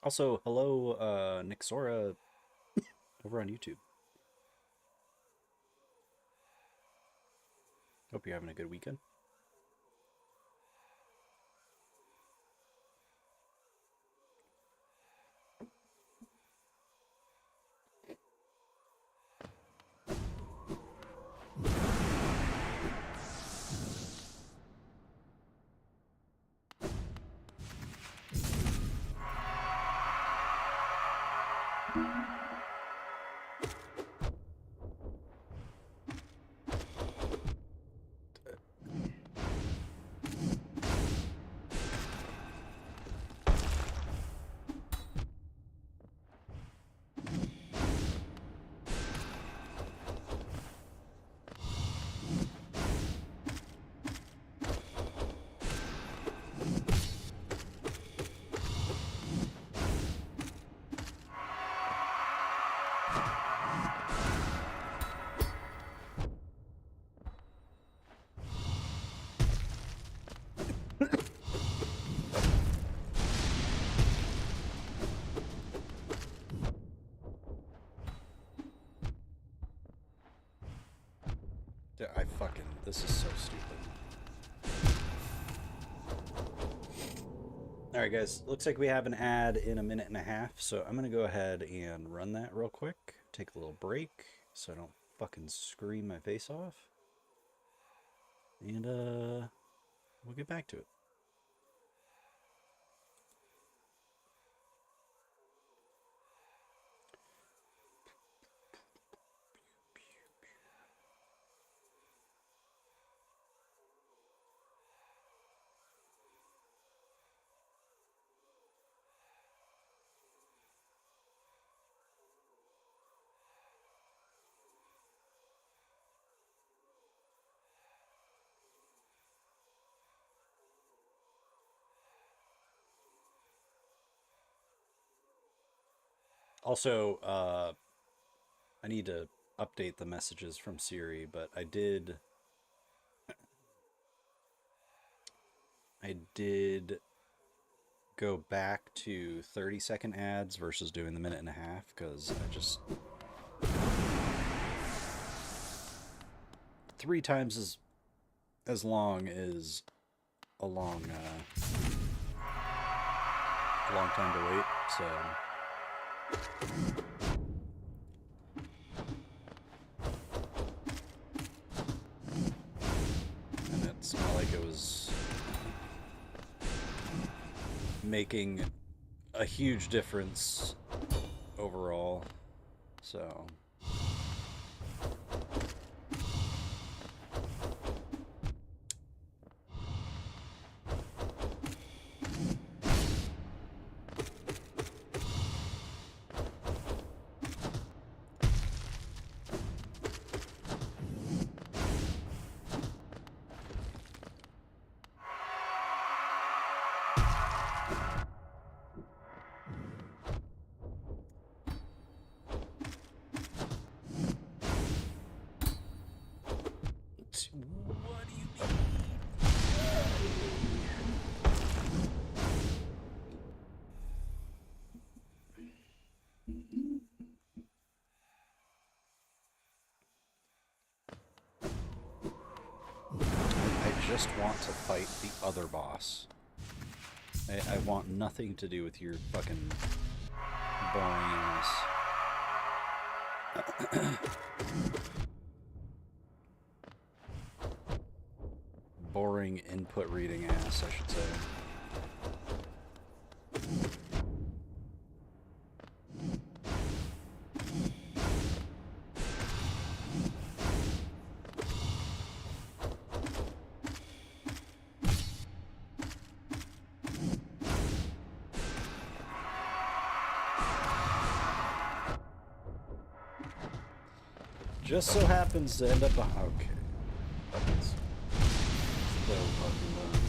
Also, hello, Nixora over on YouTube. Hope you're having a good weekend. This is so stupid. Alright guys, looks like we have an ad in a minute and a half, so I'm going to go ahead and run that real quick. Take a little break so I don't fucking scream my face off. And we'll get back to it. Also, I need to update the messages from Siri, but I did go back to 30-second ads versus doing the minute and a half, because I just 3 times as long is a long time to wait, so and it's not like it was making a huge difference overall, so just want to fight the other boss. I want nothing to do with your fucking boring ass. Boring input reading ass, I should say. Just so happens to end up behind. Okay. That's the fucking one.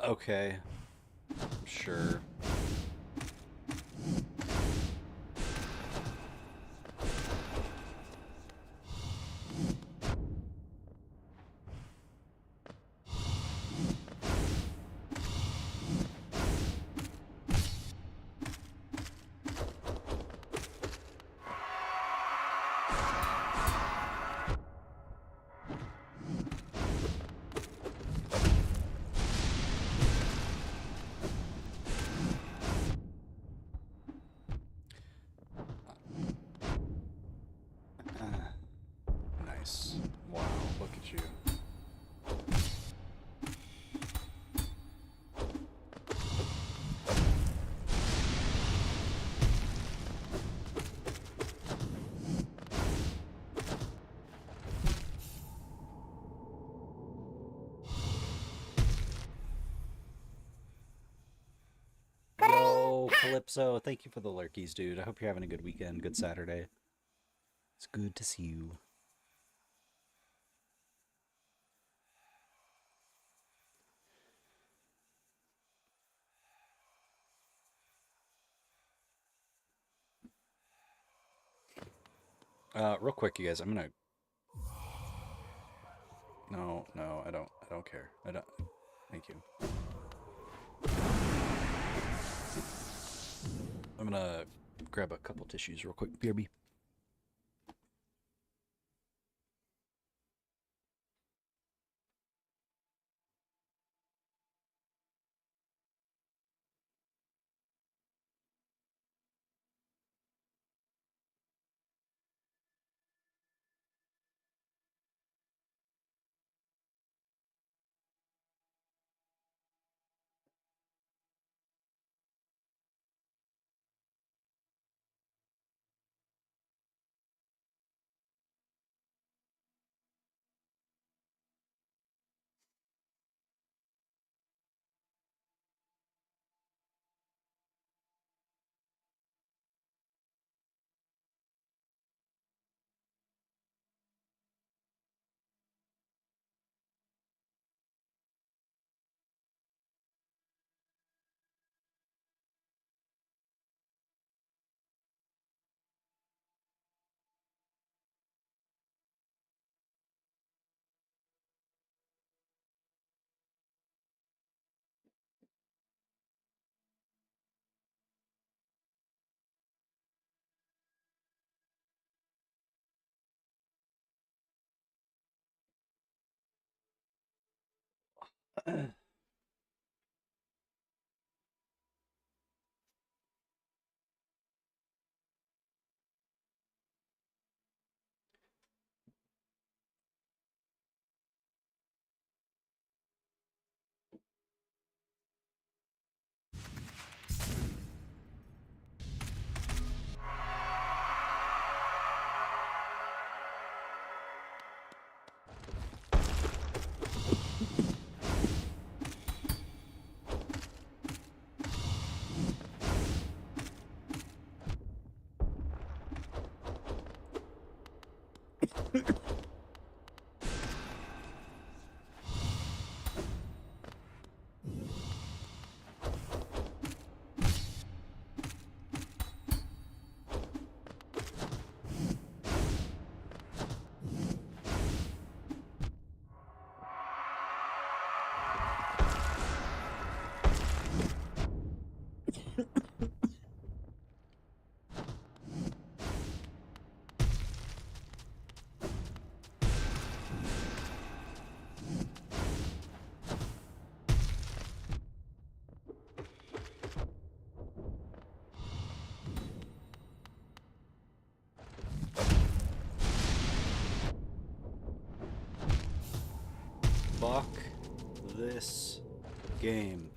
Okay. Sure. Nice. Wow, look at you. Yo, Calypso, thank you for the lurkies, dude. I hope you're having a good weekend, good Saturday. It's good to see you. Real quick, you guys, I'm gonna... No, I don't care. I don't... Thank you. I'm gonna grab a couple tissues real quick. BRB. Fuck this game.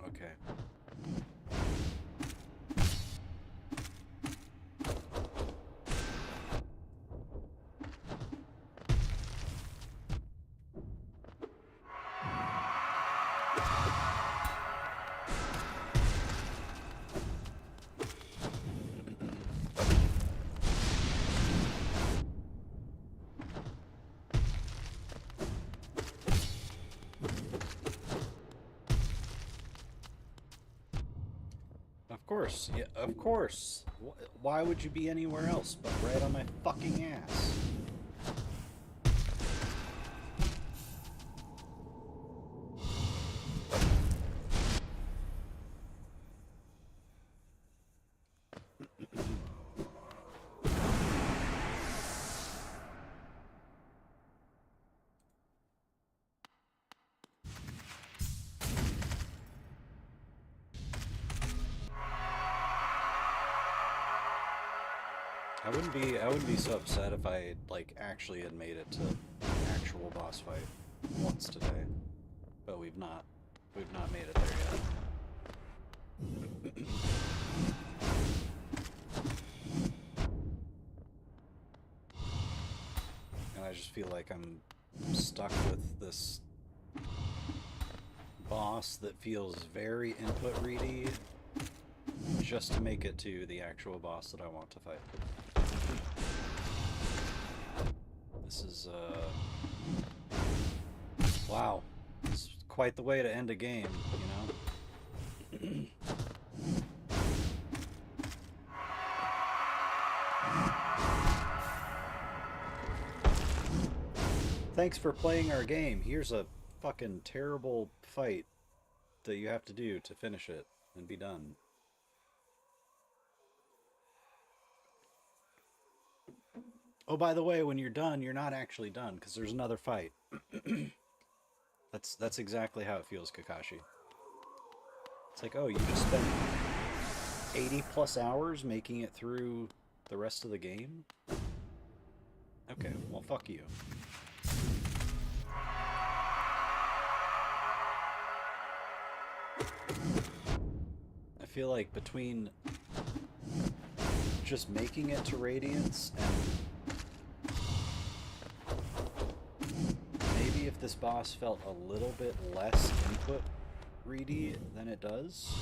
Okay. Of course, yeah, of course. Why would you be anywhere else but right on my fucking ass? I wouldn't be so upset if I like actually had made it to the actual boss fight once today. But we've not made it there yet. And I just feel like I'm stuck with this boss that feels very input greedy just to make it to the actual boss that I want to fight. This is, wow. This is quite the way to end a game, you know? Thanks for playing our game. Here's a fucking terrible fight that you have to do to finish it and be done. Oh, by the way, when you're done, you're not actually done, because there's another fight. That's exactly how it feels, Kakashi. It's like, oh, you just spent 80 plus hours making it through the rest of the game? Okay, well, fuck you. I feel like between just making it to Radiance and maybe if this boss felt a little bit less input greedy than it does,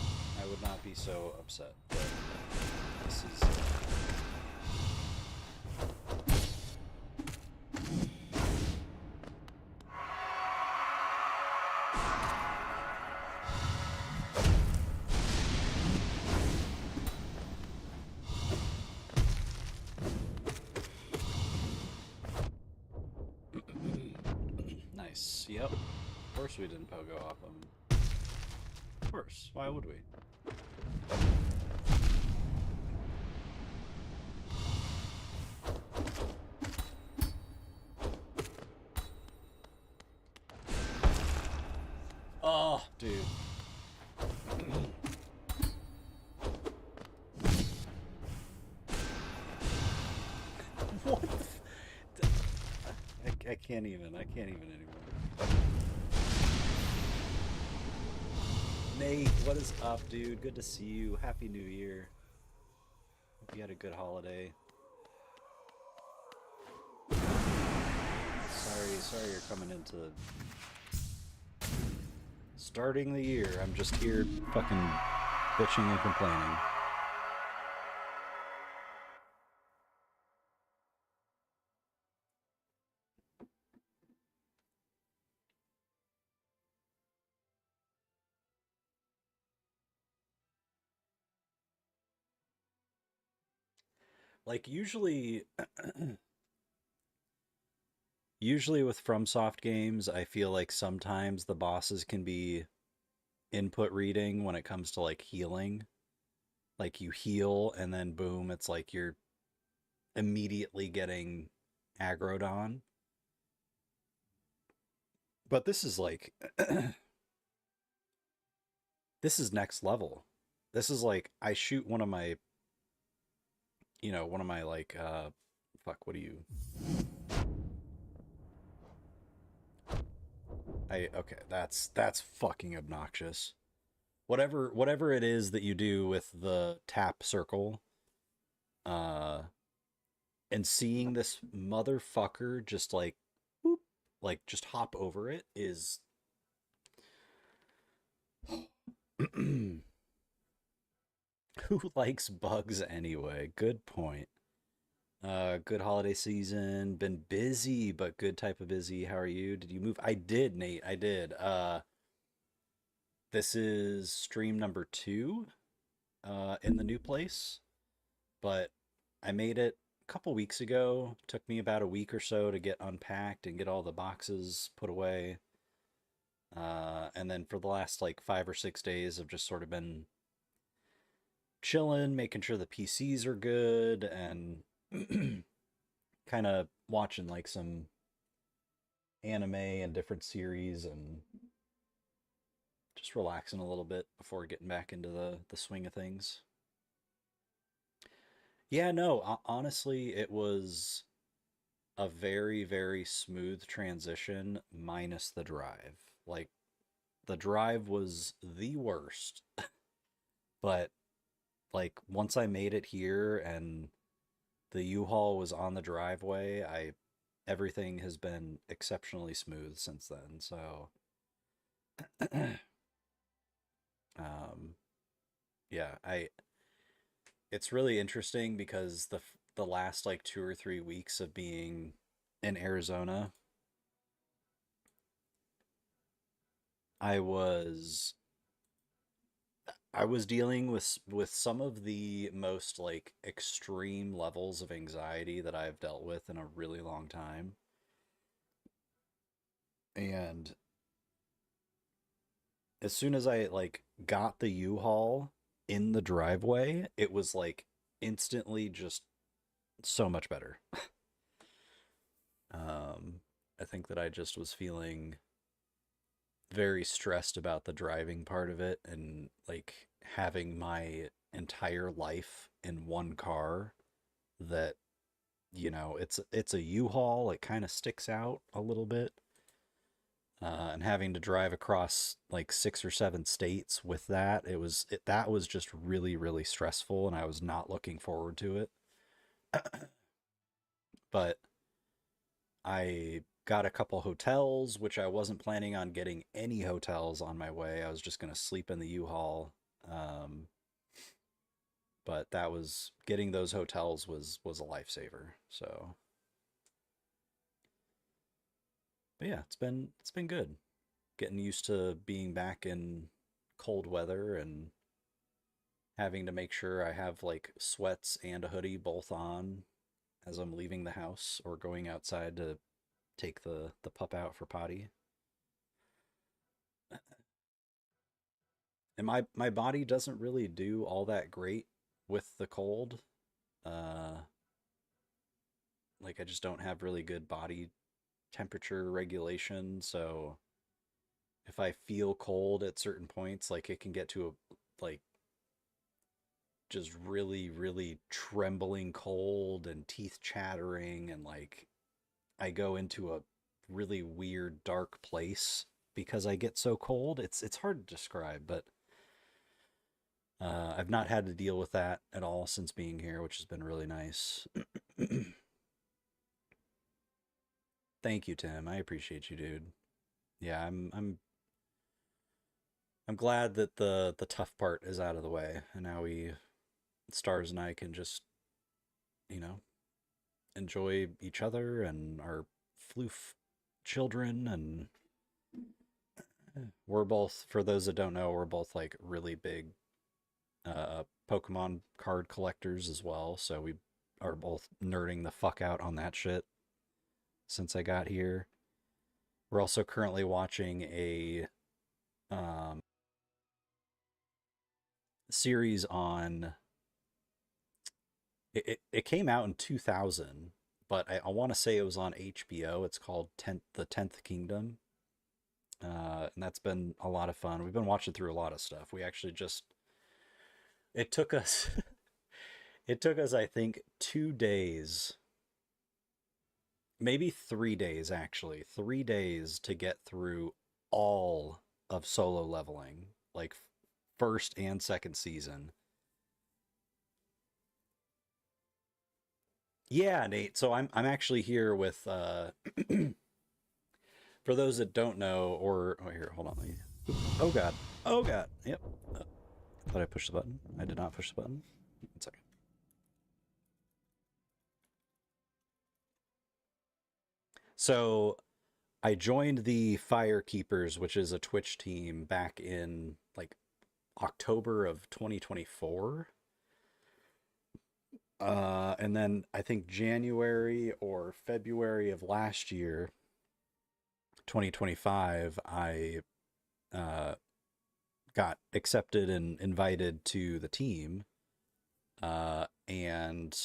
I would not be so upset. But this is nice. Yep. Of course we didn't pogo off him. Of course. Why would we? Oh, dude. I can't even anymore. Nate, what is up, dude? Good to see you. Happy New Year. Hope you had a good holiday. Sorry you're coming into starting the year. I'm just here fucking bitching and complaining. Like usually with FromSoft games, I feel like sometimes the bosses can be input reading when it comes to like healing. Like you heal and then boom, it's like you're immediately getting aggroed on. But this is like this is next level. This is like I shoot one of my one of my like fuck, what do you I okay, that's fucking obnoxious. Whatever it is that you do with the tap circle, uh and seeing this motherfucker just like whoop, like just hop over it is who likes bugs anyway? Good point. Good holiday season. Been busy, but good type of busy. How are you? Did you move? I did, Nate. I did. This is stream number 2 in the new place, but I made it a couple weeks ago. Took me about a week or so to get unpacked and get all the boxes put away. And then for the last like 5 or 6 days, I've just sort of been chilling, making sure the PCs are good, and kind of watching like some anime and different series and just relaxing a little bit before getting back into the swing of things. Yeah, no, honestly, it was a very smooth transition minus the drive. Like the drive was the worst, but like once I made it here and the U-Haul was on the driveway, I everything has been exceptionally smooth since then. So um yeah, I it's really interesting because the last like 2 or 3 weeks of being in Arizona, I was I was dealing with some of the most like extreme levels of anxiety that I've dealt with in a really long time. And as soon as I like got the U-Haul in the driveway, it was like instantly just so much better. Um, I think that I just was feeling very stressed about the driving part of it and like having my entire life in one car that it's a U-Haul, it kind of sticks out a little bit. And having to drive across like 6 or 7 states with that, that was just really stressful, and I was not looking forward to it. But I got a couple hotels, which I wasn't planning on getting any hotels on my way. I was just going to sleep in the U-Haul. Um, but that was getting those hotels was a lifesaver. So, but yeah, it's been good. Getting used to being back in cold weather and having to make sure I have like sweats and a hoodie both on as I'm leaving the house or going outside to take the pup out for potty. And my body doesn't really do all that great with the cold. Uh, like I just don't have really good body temperature regulation, so if I feel cold at certain points, like it can get to a like just really trembling cold and teeth chattering, and like I go into a really weird dark place because I get so cold. It's hard to describe, but I've not had to deal with that at all since being here, which has been really nice. Thank you, Tim. I appreciate you, dude. Yeah, I'm glad that the tough part is out of the way, and now Stars and I can just, you know, enjoy each other and our floof children, and we're both, for those that don't know, we're both like really big Pokemon card collectors as well, so we are both nerding the fuck out on that shit since I got here. We're also currently watching a um, series on it came out in 2000, but I want to say it was on HBO. It's called The 10th Kingdom. And that's been a lot of fun. We've been watching through a lot of stuff. We actually just it took us it took us, I think, 2 days, maybe 3 days actually, 3 days to get through all of Solo Leveling, like first and second season. Yeah, Nate. So I'm actually here with for those that don't know, or oh, here, hold on. Oh god. Oh god. Yep. I thought I pushed the button. I did not push the button. 1 second. So I joined the Firekeepers, which is a Twitch team, back in like October of 2024. And then I think January or February of last year, 2025, I uh, got accepted and invited to the team. And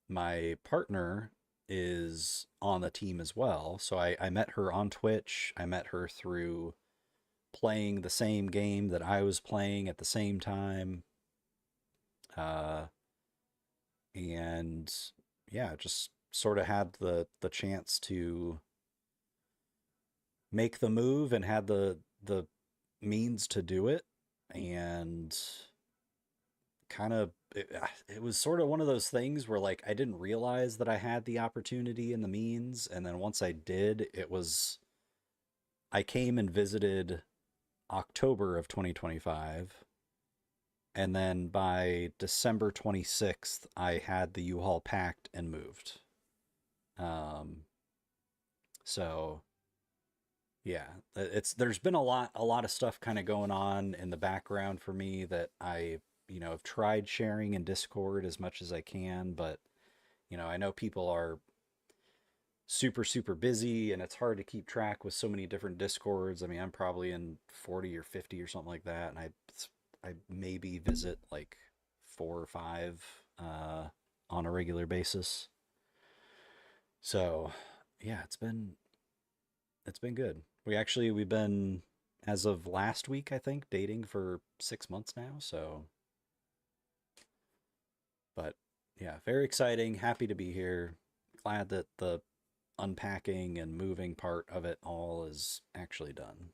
my partner is on the team as well. So I met her on Twitch. I met her through playing the same game that I was playing at the same time. Uh, and yeah, just sort of had the chance to make the move and had the means to do it, and kind of it was sort of one of those things where like I didn't realize that I had the opportunity and the means, and then once I did, it was I came and visited October of 2025, and then by December 26th I had the U-Haul packed and moved. um so yeah, there's been a lot of stuff kind of going on in the background for me that I, have tried sharing in Discord as much as I can, but I know people are super super busy and it's hard to keep track with so many different Discords. I mean, I'm probably in 40 or 50 or something like that, and I maybe visit like 4 or 5 on a regular basis. So, yeah, it's been good. We've been, as of last week, I think, dating for 6 months now. So, but yeah, very exciting. Happy to be here. Glad that the unpacking and moving part of it all is actually done.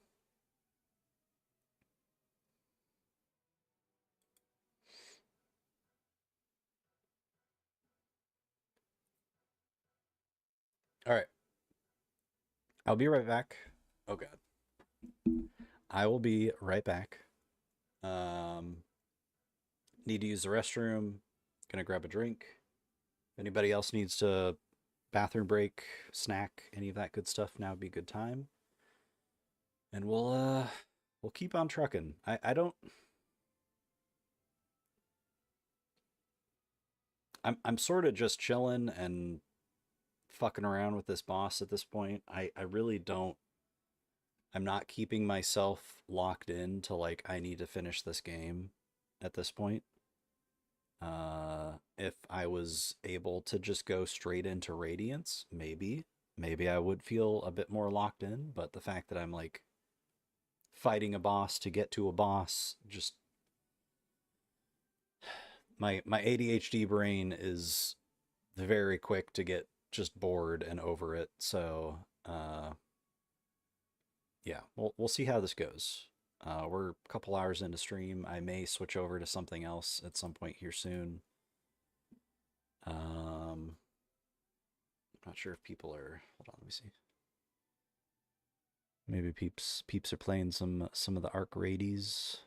All right. I'll be right back. Oh, God. I will be right back. Um, Need to use the restroom. Gonna grab a drink. If anybody else needs to bathroom break, snack, any of that good stuff, now would be a good time. And we'll keep on trucking. I don't I'm sort of just chilling and fucking around with this boss at this point. I really don't I'm not keeping myself locked in to like I need to finish this game at this point. If I was able to just go straight into Radiance, maybe I would feel a bit more locked in, but the fact that I'm like fighting a boss to get to a boss, just my ADHD brain is very quick to get just bored and over it. So Yeah, we'll see how this goes. We're a couple hours into stream. I may switch over to something else at some point here soon. I'm not sure if people are. Hold on, let me see. Maybe peeps are playing some of the Arc Radies.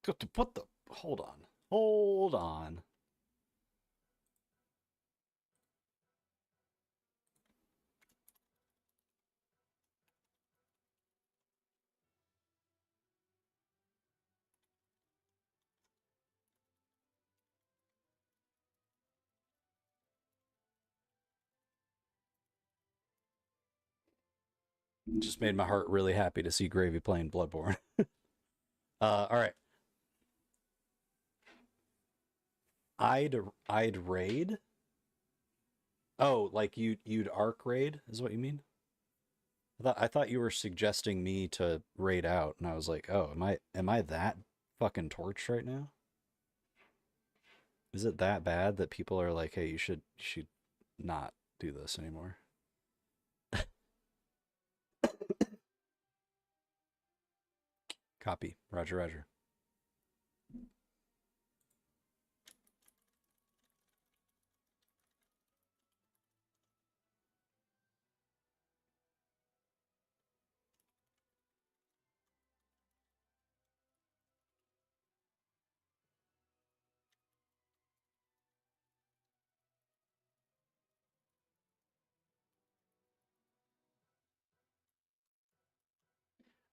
What the? Hold on. Hold on. Just made my heart really happy to see Gravy playing Bloodborne. All right. I'd raid. Oh, like you'd arc raid is what you mean? I thought you were suggesting me to raid out, and I was like, oh, am I that fucking torched right now? Is it that bad that people are like, hey, you should not do this anymore? Copy. Roger, roger.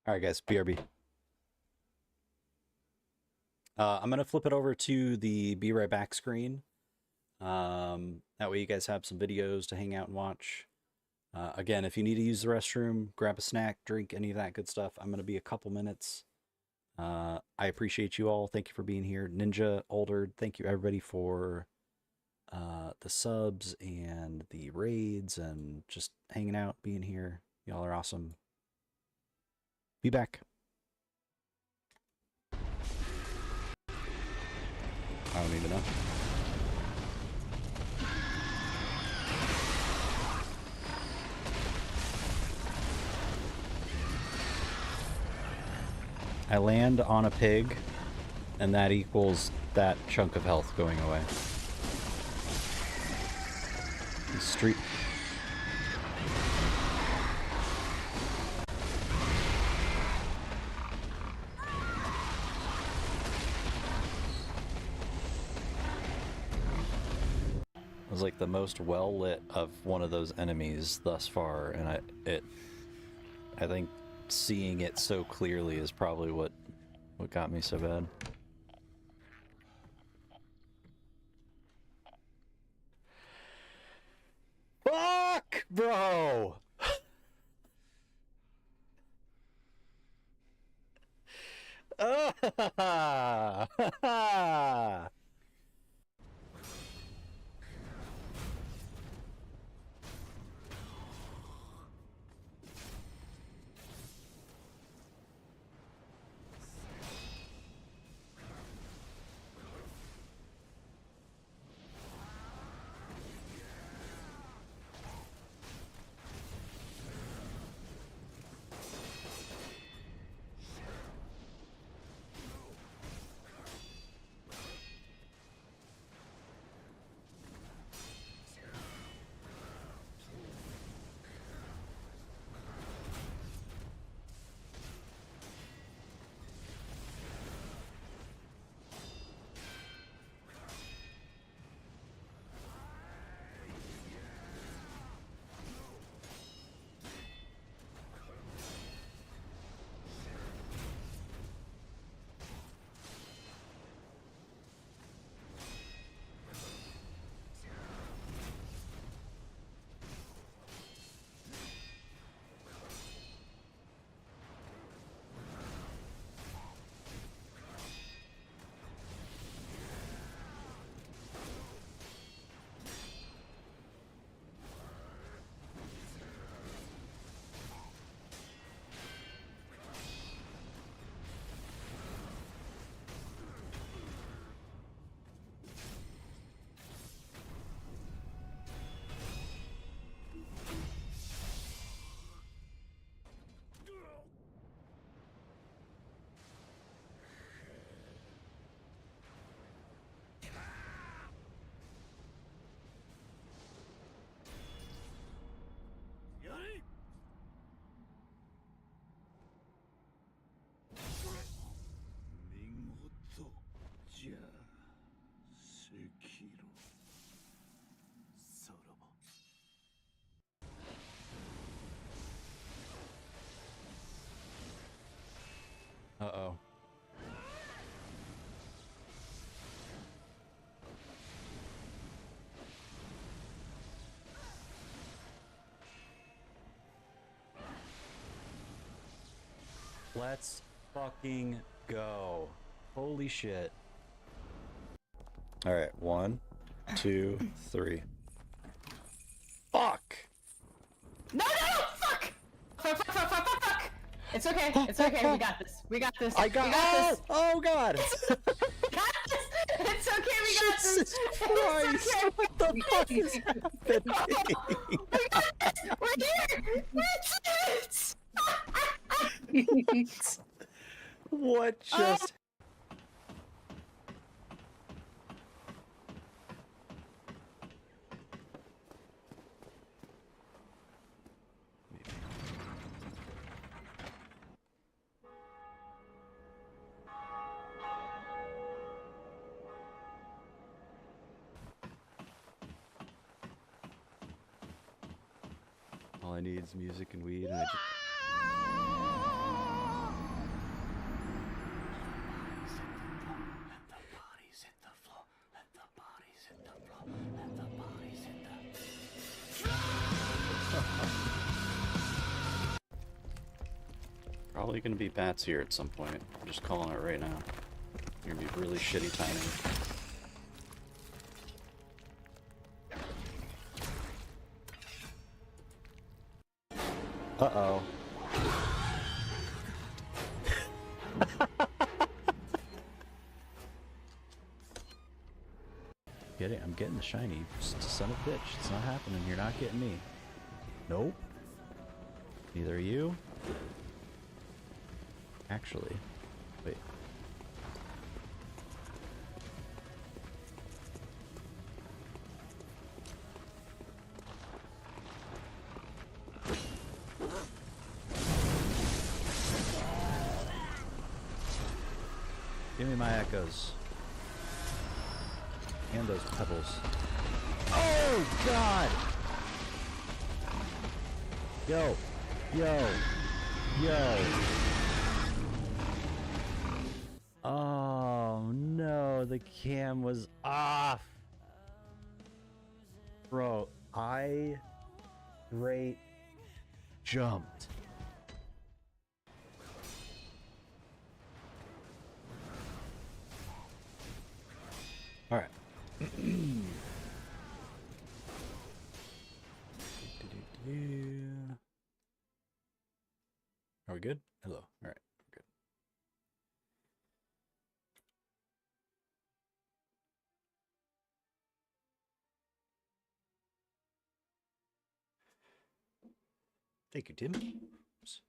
All right, guys, BRB. I'm going to flip it over to the Be Right Back screen. That way you guys have some videos to hang out and watch. Again, if you need to use the restroom, grab a snack, drink, any of that good stuff. I'm going to be a couple minutes. I appreciate you all. Thank you for being here. Ninja, Older, thank you everybody for the subs and the raids and just hanging out, being here. Y'all are awesome. Be back. I don't even know. I land on a pig, and that equals that chunk of health going away. Street. It was like the most well lit of one of those enemies thus far, and I think seeing it so clearly is probably what got me so bad. Fuck, bro. Uh-oh. Let's fucking go. Holy shit. All right, 1, 2, 3. Fuck! No, fuck! Fuck! It's okay. It's okay. We got this. We got this. We got this. Oh god! It's okay. We got this. Jesus Christ! It's okay. What the fuck is happening? We got this. We're here. What just? All I need is music and weed, and I just... Probably gonna be bats here at some point. I'm just calling it right now. You're gonna be really shitty timing. Uh-oh. I'm getting the shiny. Son of a bitch. It's not happening. You're not getting me. Nope. Neither are you. Actually. Wait. Give me my echoes. And those pebbles. Oh, God! Yo. Oh, no. The cam was off. Bro, I straight jumped. All right. Are we good? Hello. All right. Good. Thank you, Tim. Oops.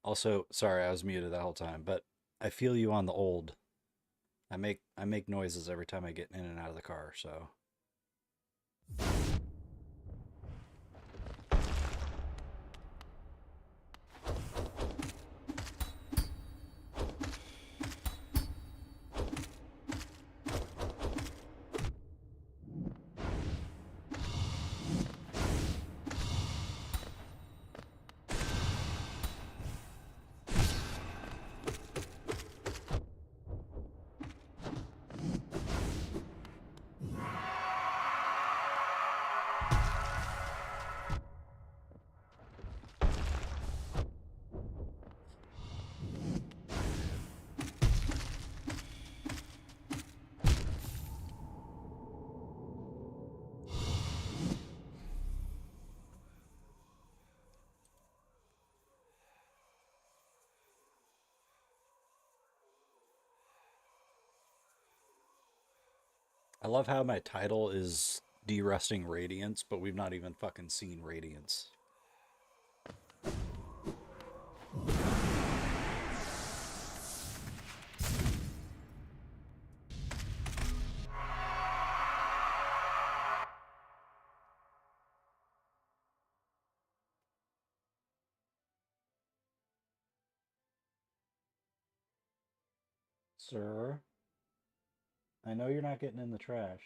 Also, sorry, I was muted that whole time, but I feel you on the old. I make noises every time I get in and out of the car, so I love how my title is De-Rusting Radiance, but we've not even fucking seen Radiance. Sir, I know you're not getting in the trash.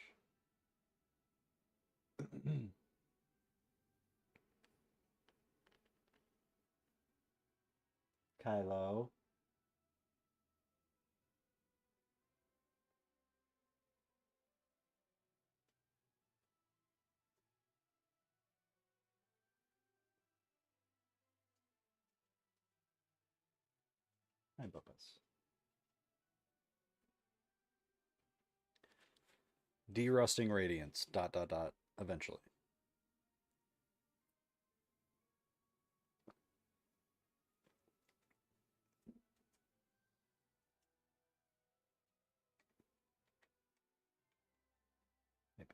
Kylo. Hi, Bubba's. De-Rusting Radiance, dot, dot, dot, eventually. Maybe.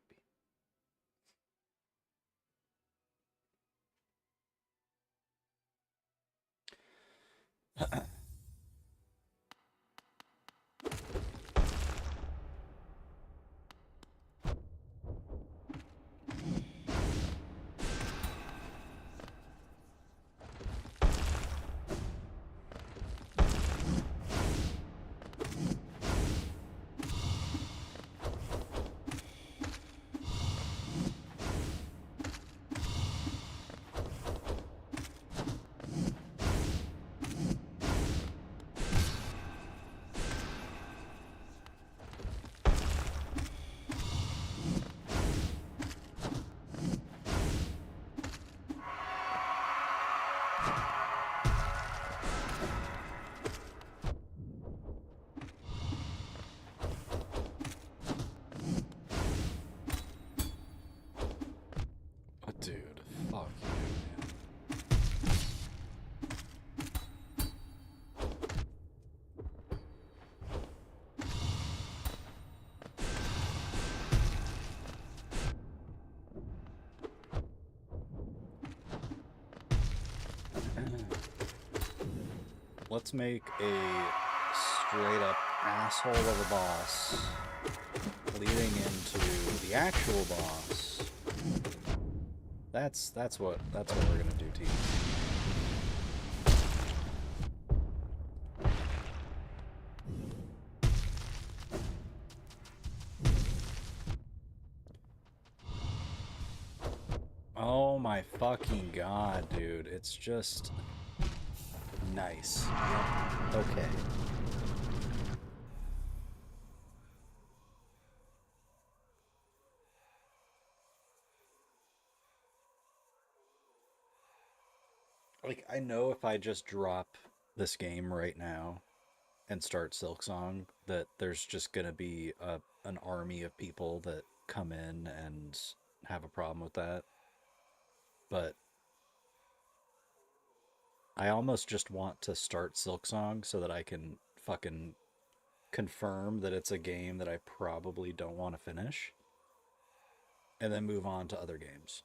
Dude, fuck you, man. Let's make a straight up asshole of a boss leading into the actual boss. That's what we're gonna do, team. Oh my fucking god, dude. It's just nice. Okay. Like, I know if I just drop this game right now and start Silksong, that there's just gonna be an army of people that come in and have a problem with that. But I almost just want to start Silksong so that I can fucking confirm that it's a game that I probably don't want to finish, and then move on to other games.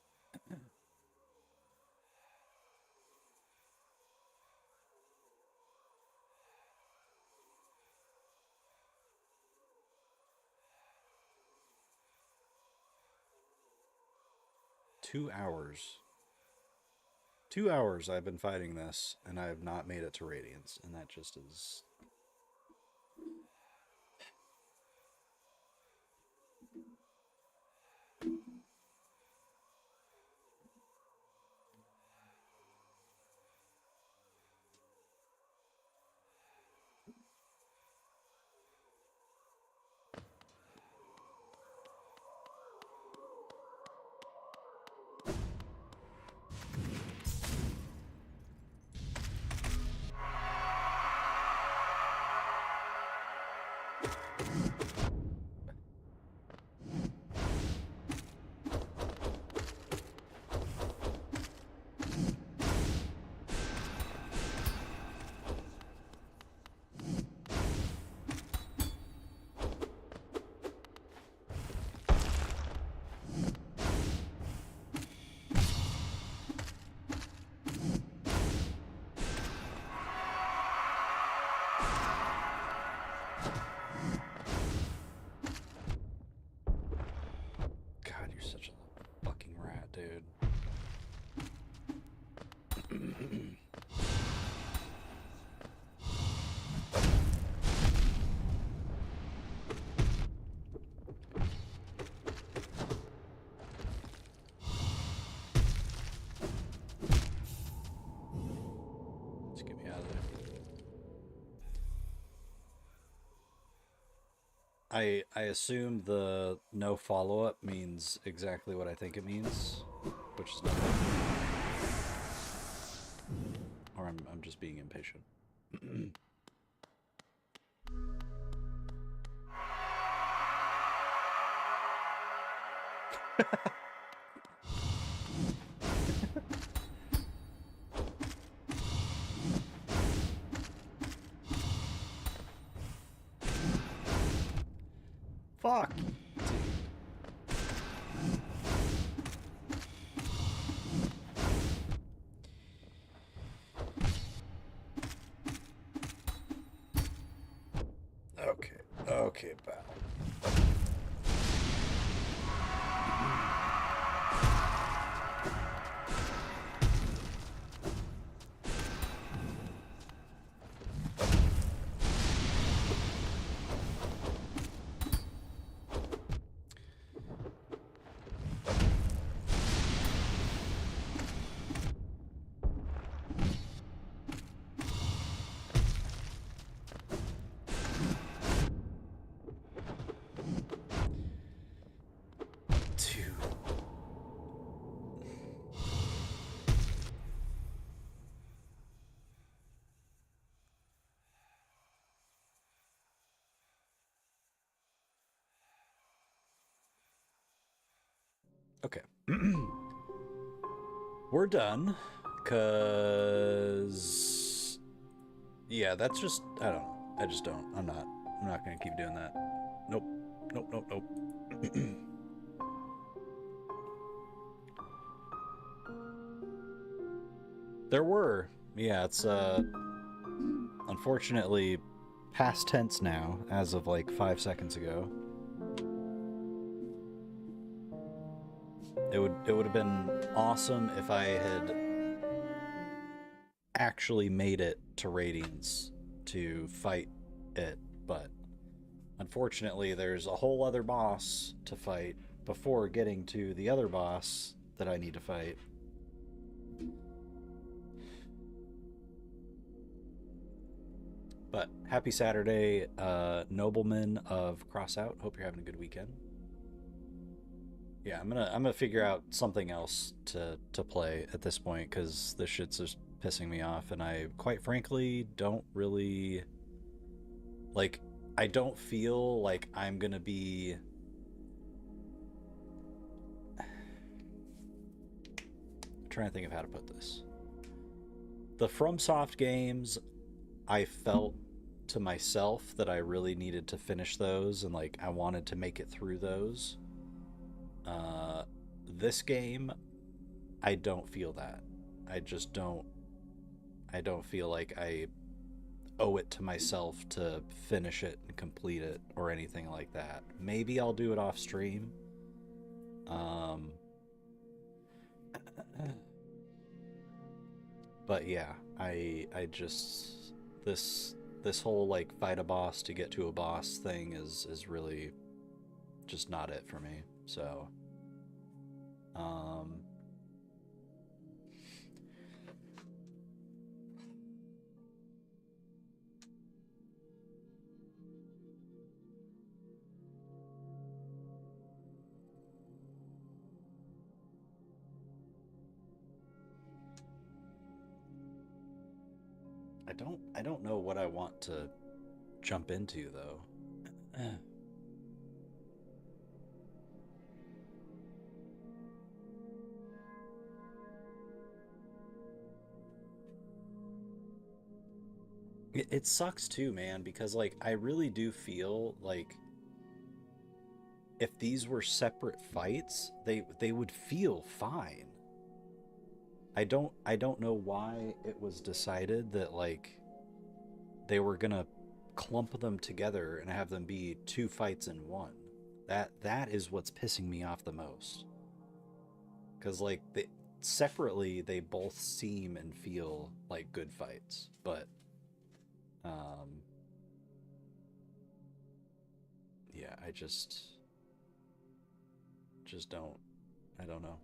2 hours. 2 hours I've been fighting this, and I have not made it to Radiance, and that just is... God, you're such a fucking rat, dude. Let's get me out of there. I assume the no follow-up means exactly what I think it means, which is nothing. Or I'm just being impatient. Fuck. Okay. Okay, pal. Okay. We're done. Cause yeah, that's just I don't know. I just don't. I'm not gonna keep doing that. Nope. Nope, nope, nope. There were. Yeah, it's unfortunately past tense now, as of like 5 seconds ago. It would have been awesome if I had actually made it to Radiance to fight it, but unfortunately there's a whole other boss to fight before getting to the other boss that I need to fight. But happy Saturday, noblemen of Crossout. Hope you're having a good weekend. Yeah, I'm gonna figure out something else to play at this point, because this shit's just pissing me off, and I quite frankly don't really like. I don't feel like I'm gonna be. I'm trying to think of how to put this. The FromSoft games, I felt to myself that I really needed to finish those, and like I wanted to make it through those. This game, I don't feel that. I just don't. I don't feel like I owe it to myself to finish it and complete it or anything like that. Maybe I'll do it off stream. But yeah, I just this whole like fight a boss to get to a boss thing is really just not it for me. So um I don't know what I want to jump into though. It sucks too, man, because like I really do feel like if these were separate fights, they would feel fine. I don't know why it was decided that like they were gonna clump them together and have them be two fights in one. That is what's pissing me off the most. Cause like separately they both seem and feel like good fights, but um yeah, I just don't I don't know.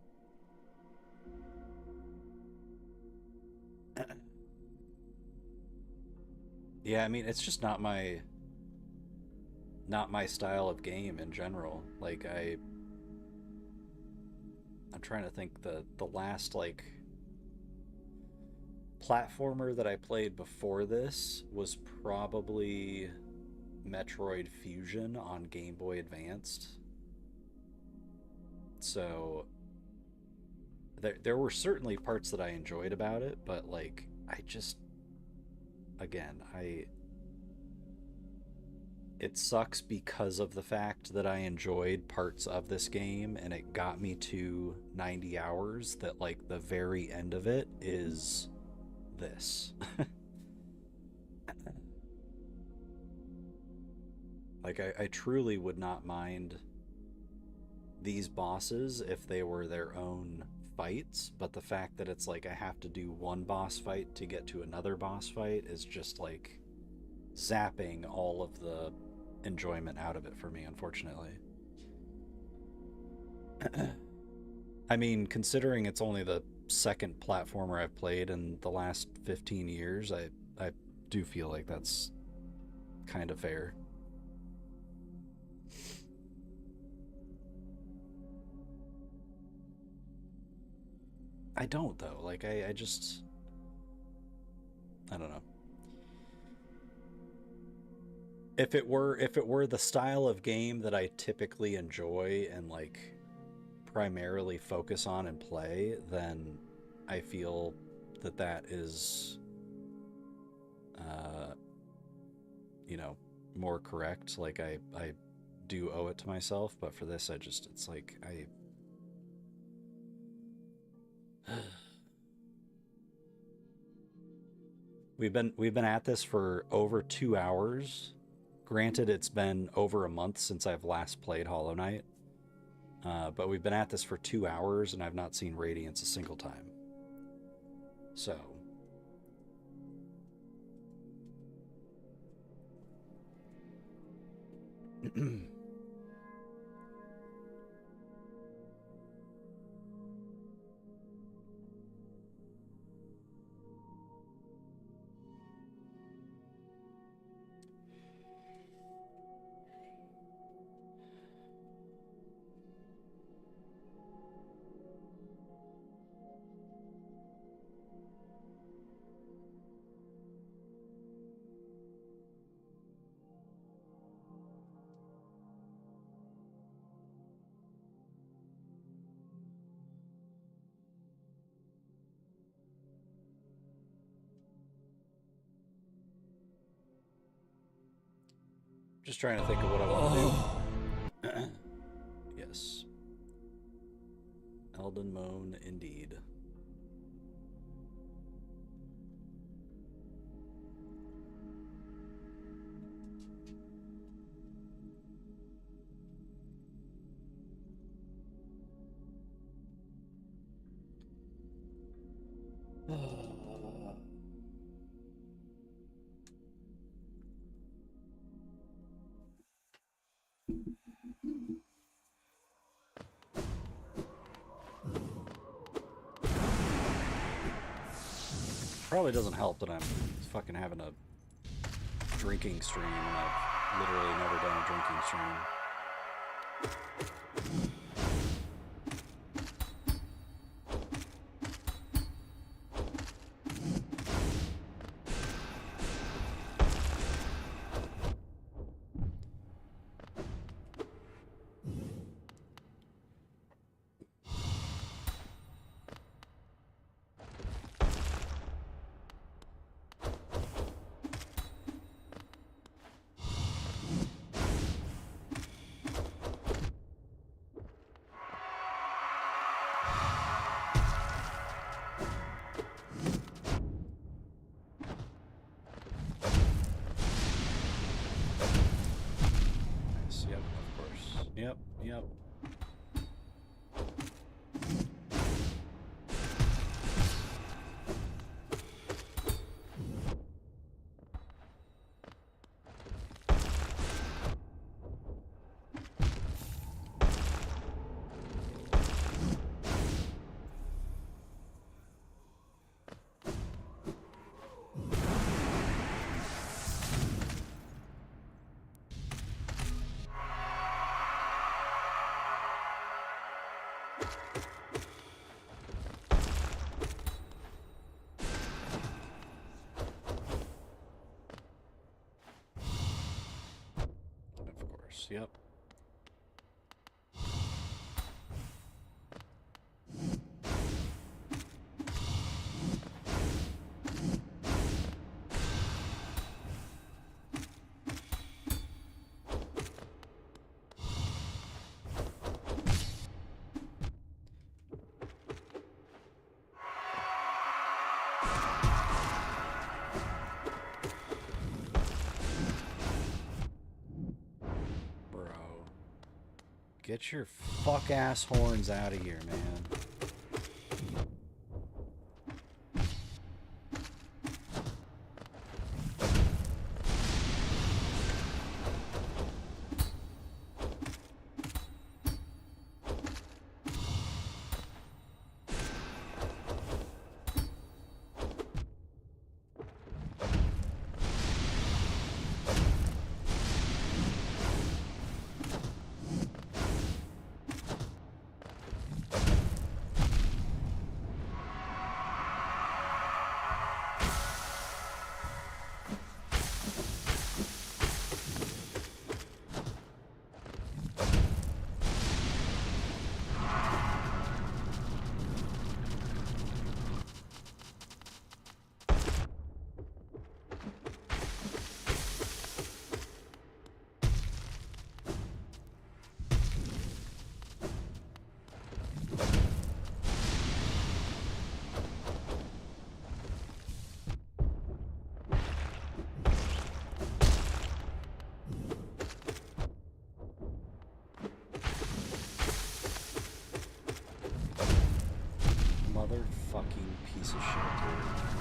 Yeah, I mean it's just not my style of game in general. Like I'm trying to think the last like platformer that I played before this was probably Metroid Fusion on Game Boy Advanced. So there were certainly parts that I enjoyed about it, but like I just again, I it sucks because of the fact that I enjoyed parts of this game and it got me to 90 hours that like the very end of it is this. Like I truly would not mind these bosses if they were their own fights, but the fact that it's like I have to do one boss fight to get to another boss fight is just like zapping all of the enjoyment out of it for me, unfortunately. I mean, considering it's only the second platformer I've played in the last 15 years, I do feel like that's kind of fair. I don't though. Like I just I don't know. If it were the style of game that I typically enjoy and like primarily focus on and play, then I feel that that is uh you know, more correct. Like I do owe it to myself, but for this I just it's like I we've been at this for over 2 hours. Granted, it's been over a month since I've last played Hollow Knight, but we've been at this for 2 hours and I've not seen Radiance a single time. So, just trying to think of what I want to do. Yes, Elden Moan indeed. Probably doesn't help that I'm fucking having a drinking stream and I've literally never done a drinking stream. Yep, yep. Yep. Get your fuck ass horns out of here, man. Motherfucking piece of shit, dude.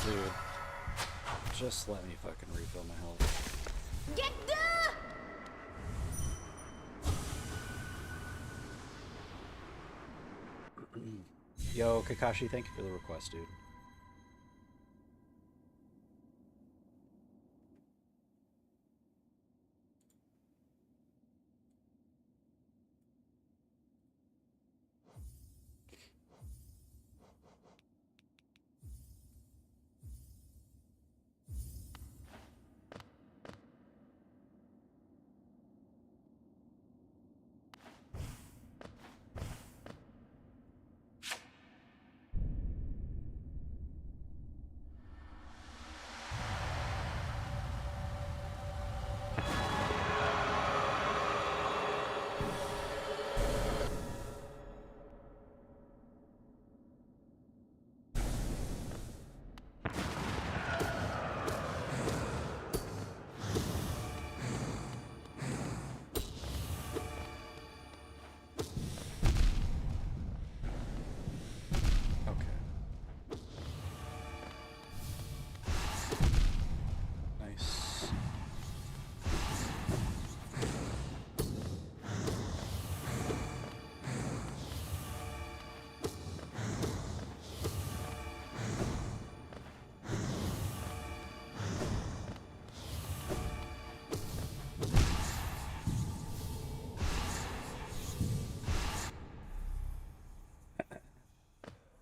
Dude, just let me fucking refill my health. Get the... Yo, Kakashi, thank you for the request, dude.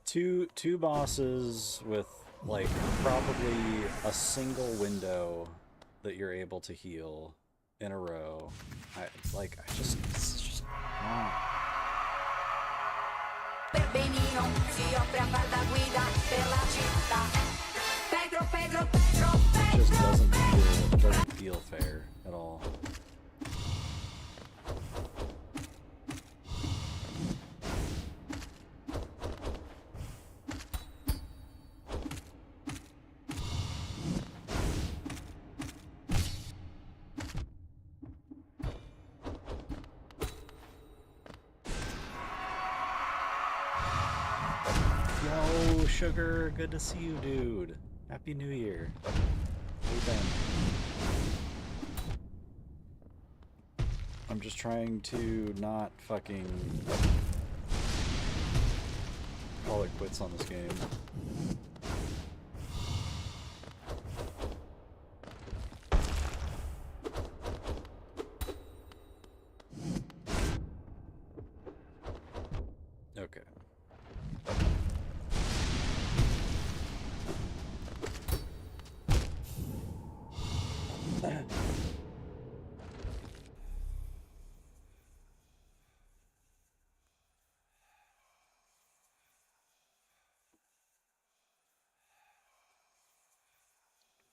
two bosses with like probably a single window that you're able to heal in a row. It's just it just doesn't feel fair at all. Yo, Sugar, good to see you, dude. Happy New Year. How you been? I'm just trying to not fucking call it quits on this game. Okay.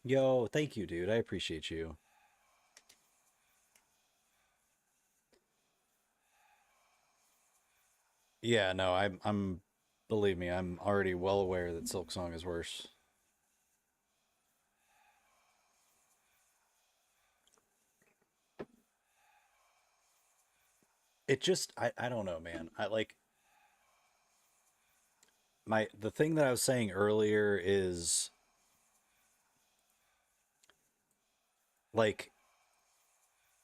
Yo, thank you, dude. I appreciate you. Yeah, no, I'm believe me, I'm already well aware that Silk Song is worse. It just I don't know, man. I like the thing that I was saying earlier is like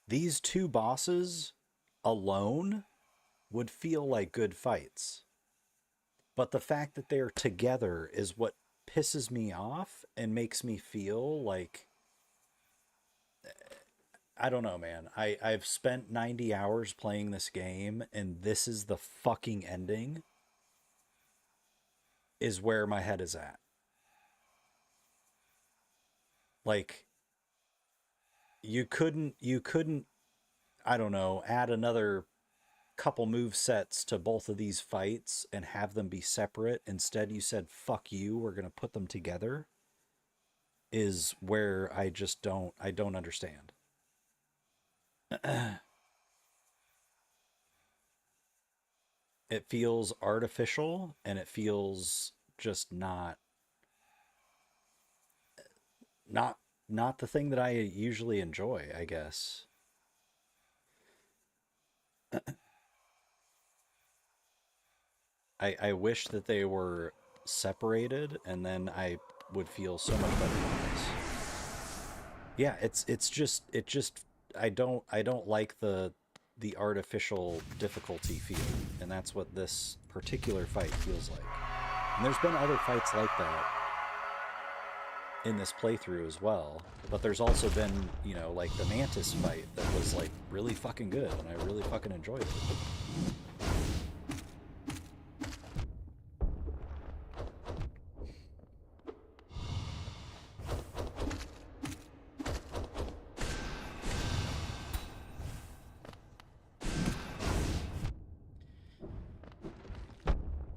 these two bosses alone would feel like good fights. But the fact that they're together is what pisses me off and makes me feel like I don't know, man. I've spent 90 hours playing this game and this is the fucking ending is where my head is at. Like you couldn't I don't know, add another couple move sets to both of these fights and have them be separate. Instead, you said, fuck you, we're going to put them together, is where I don't understand. It feels artificial and it feels just not not the thing that I usually enjoy, I guess. I wish that they were separated and then I would feel so much better about this. Yeah, it just I don't like the artificial difficulty feel, and that's what this particular fight feels like. And there's been other fights like that in this playthrough as well, but there's also been, you know, like the Mantis fight that was like really fucking good and I really fucking enjoyed it.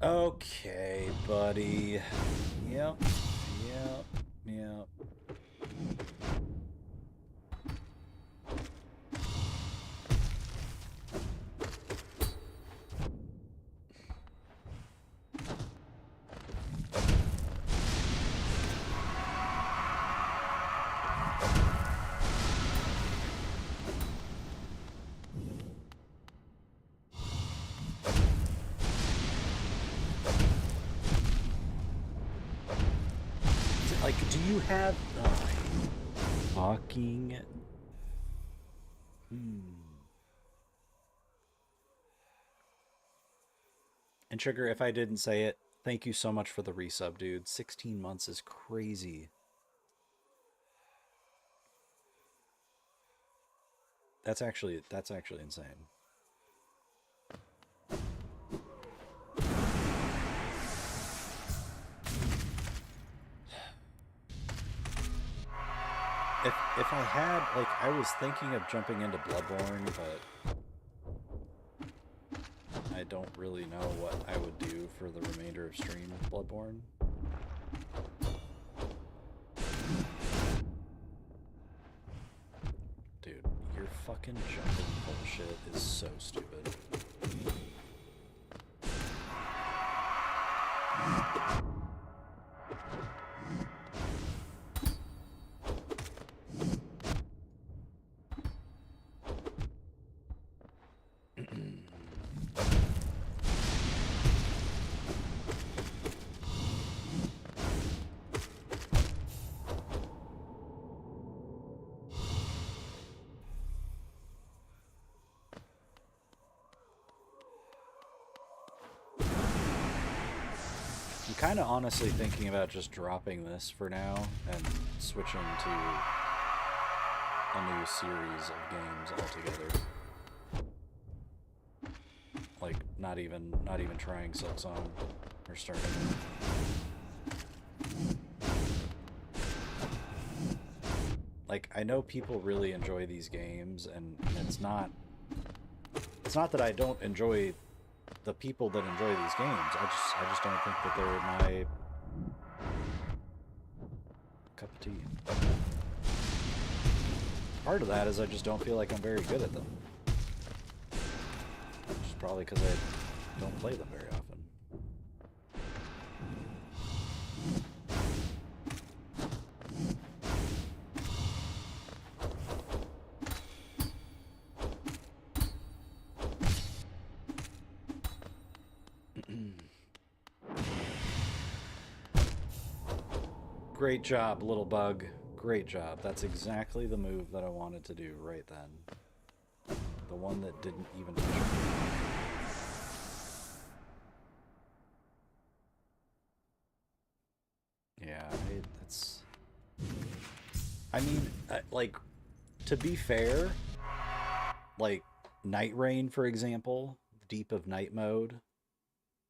Okay, buddy. Yep. Yep. Yep. Like, do you have... Oh, fucking... And Sugar, if I didn't say it, thank you so much for the resub, dude. 16 months is crazy. That's actually insane. If I had, like, I was thinking of jumping into Bloodborne, but I don't really know what I would do for the remainder of stream with Bloodborne. Dude, your fucking jumping bullshit is so stupid. Kind of honestly thinking about just dropping this for now and switching to a new series of games altogether. Like not even trying Silksong or starting. Like I know people really enjoy these games, and it's not that I don't enjoy the people that enjoy these games. I just don't think that they're my cup of tea. Part of that is I just don't feel like I'm very good at them. Which is probably because I don't play them very often. Great job, little bug. Great job. That's exactly the move that I wanted to do right then. The one that didn't even touch me. Yeah, that's... I mean, like, to be fair, like, Night Rain, for example, Deep of Night mode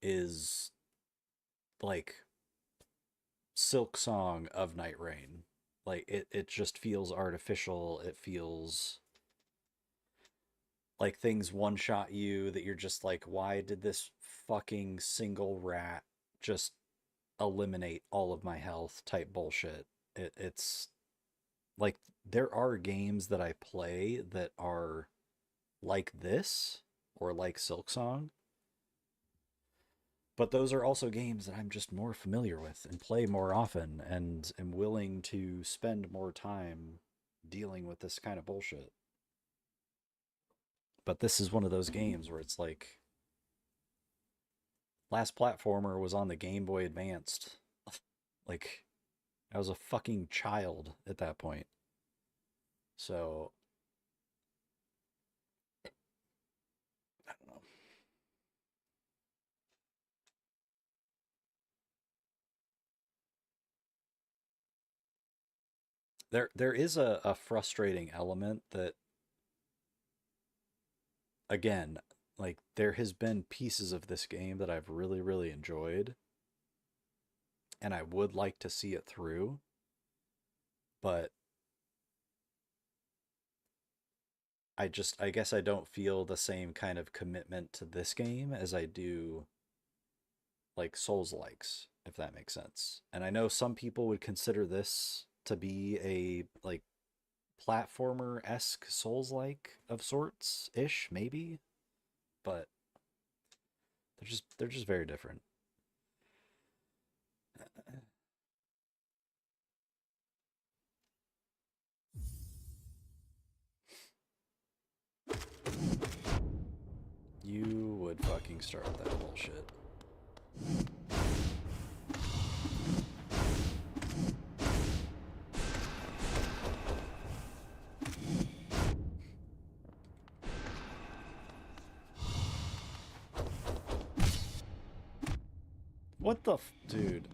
is, like... Silksong of Night Rain. Like it just feels artificial. It feels like things one-shot you that you're just like, why did this fucking single rat just eliminate all of my health type bullshit. It's like there are games that I play that are like this or like Silksong. But those are also games that I'm just more familiar with and play more often and am willing to spend more time dealing with this kind of bullshit. But this is one of those games where it's like, last platformer was on the Game Boy Advanced. Like, I was a fucking child at that point. So, I don't know. There is a frustrating element that, again, like, there has been pieces of this game that I've really, really enjoyed, and I would like to see it through, but I guess I don't feel the same kind of commitment to this game as I do, like, Souls-likes, if that makes sense. And I know some people would consider this to be a, like, platformer-esque Souls-like of sorts-ish, maybe, but they're just very different. You would fucking start that bullshit. What the dude?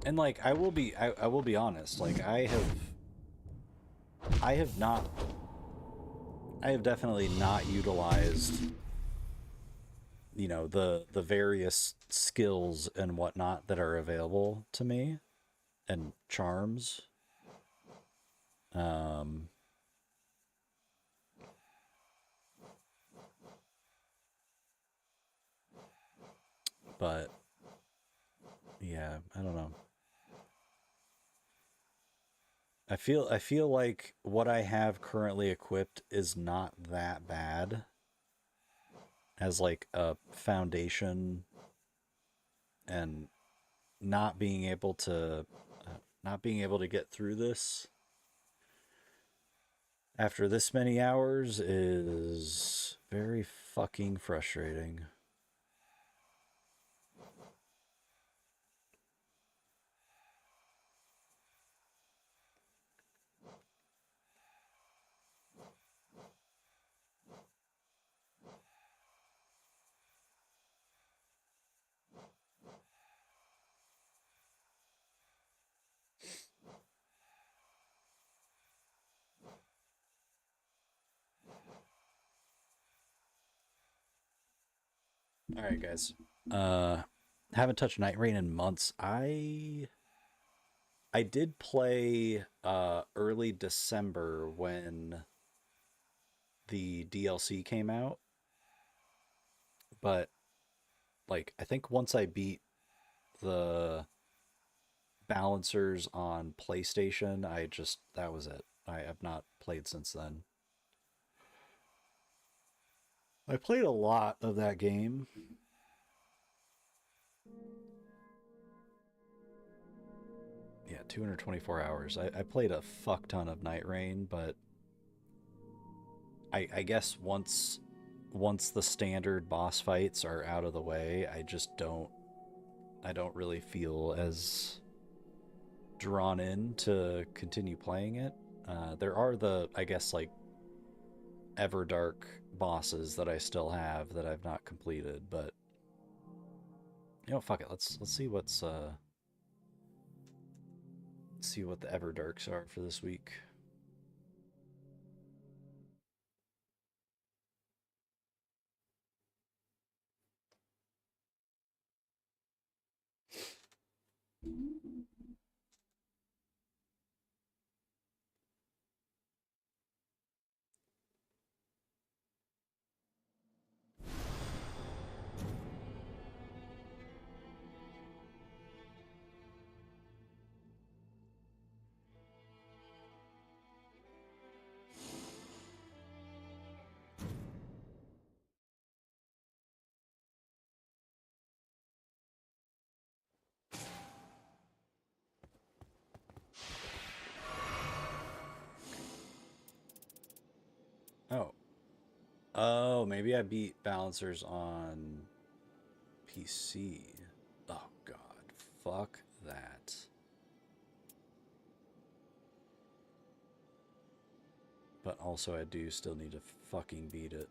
And like I will be honest, like I have not I have definitely not utilized, you know, the various skills and whatnot that are available to me and charms. Um, but yeah, I don't know. I feel like what I have currently equipped is not that bad as like a foundation, and not being able to not being able to get through this after this many hours is very fucking frustrating. All right, guys. Haven't touched Night Rain in months. I did play early December when the DLC came out, but like I think once I beat the balancers on PlayStation, that was it. I have not played since then. I played a lot of that game. Yeah, 224 hours. I played a fuck ton of Night Rain, but I guess once the standard boss fights are out of the way, I don't really feel as drawn in to continue playing it. There are the, I guess, like Everdark bosses that I still have that I've not completed, but you know, fuck it. Let's see what the Everdarks are for this week. Oh. Oh, maybe I beat Balancers on PC. Oh god. Fuck that. But also I do still need to fucking beat it.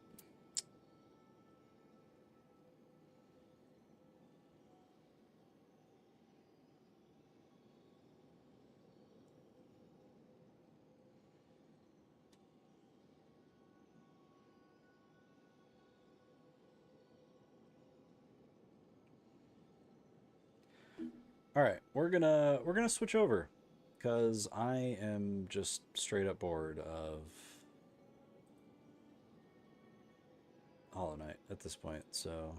All right, we're gonna switch over because I am just straight up bored of Hollow Knight at this point. So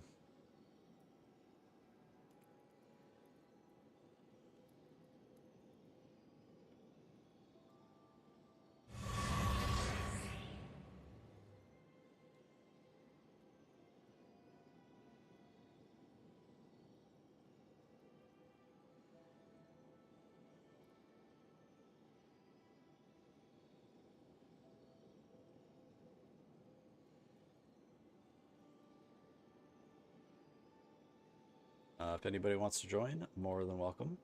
if anybody wants to join, more than welcome.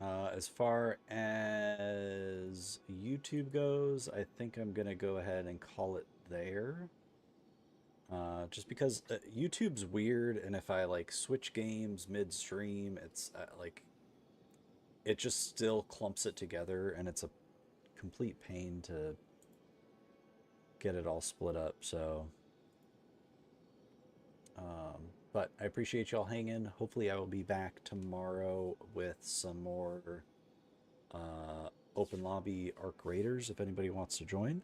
As far as YouTube goes, I think I'm gonna go ahead and call it there. Just because YouTube's weird, and if I like switch games midstream, it's like it just still clumps it together, and it's a complete pain to get it all split up. So, but I appreciate y'all hanging. Hopefully, I will be back tomorrow with some more open lobby Arc Raiders if anybody wants to join.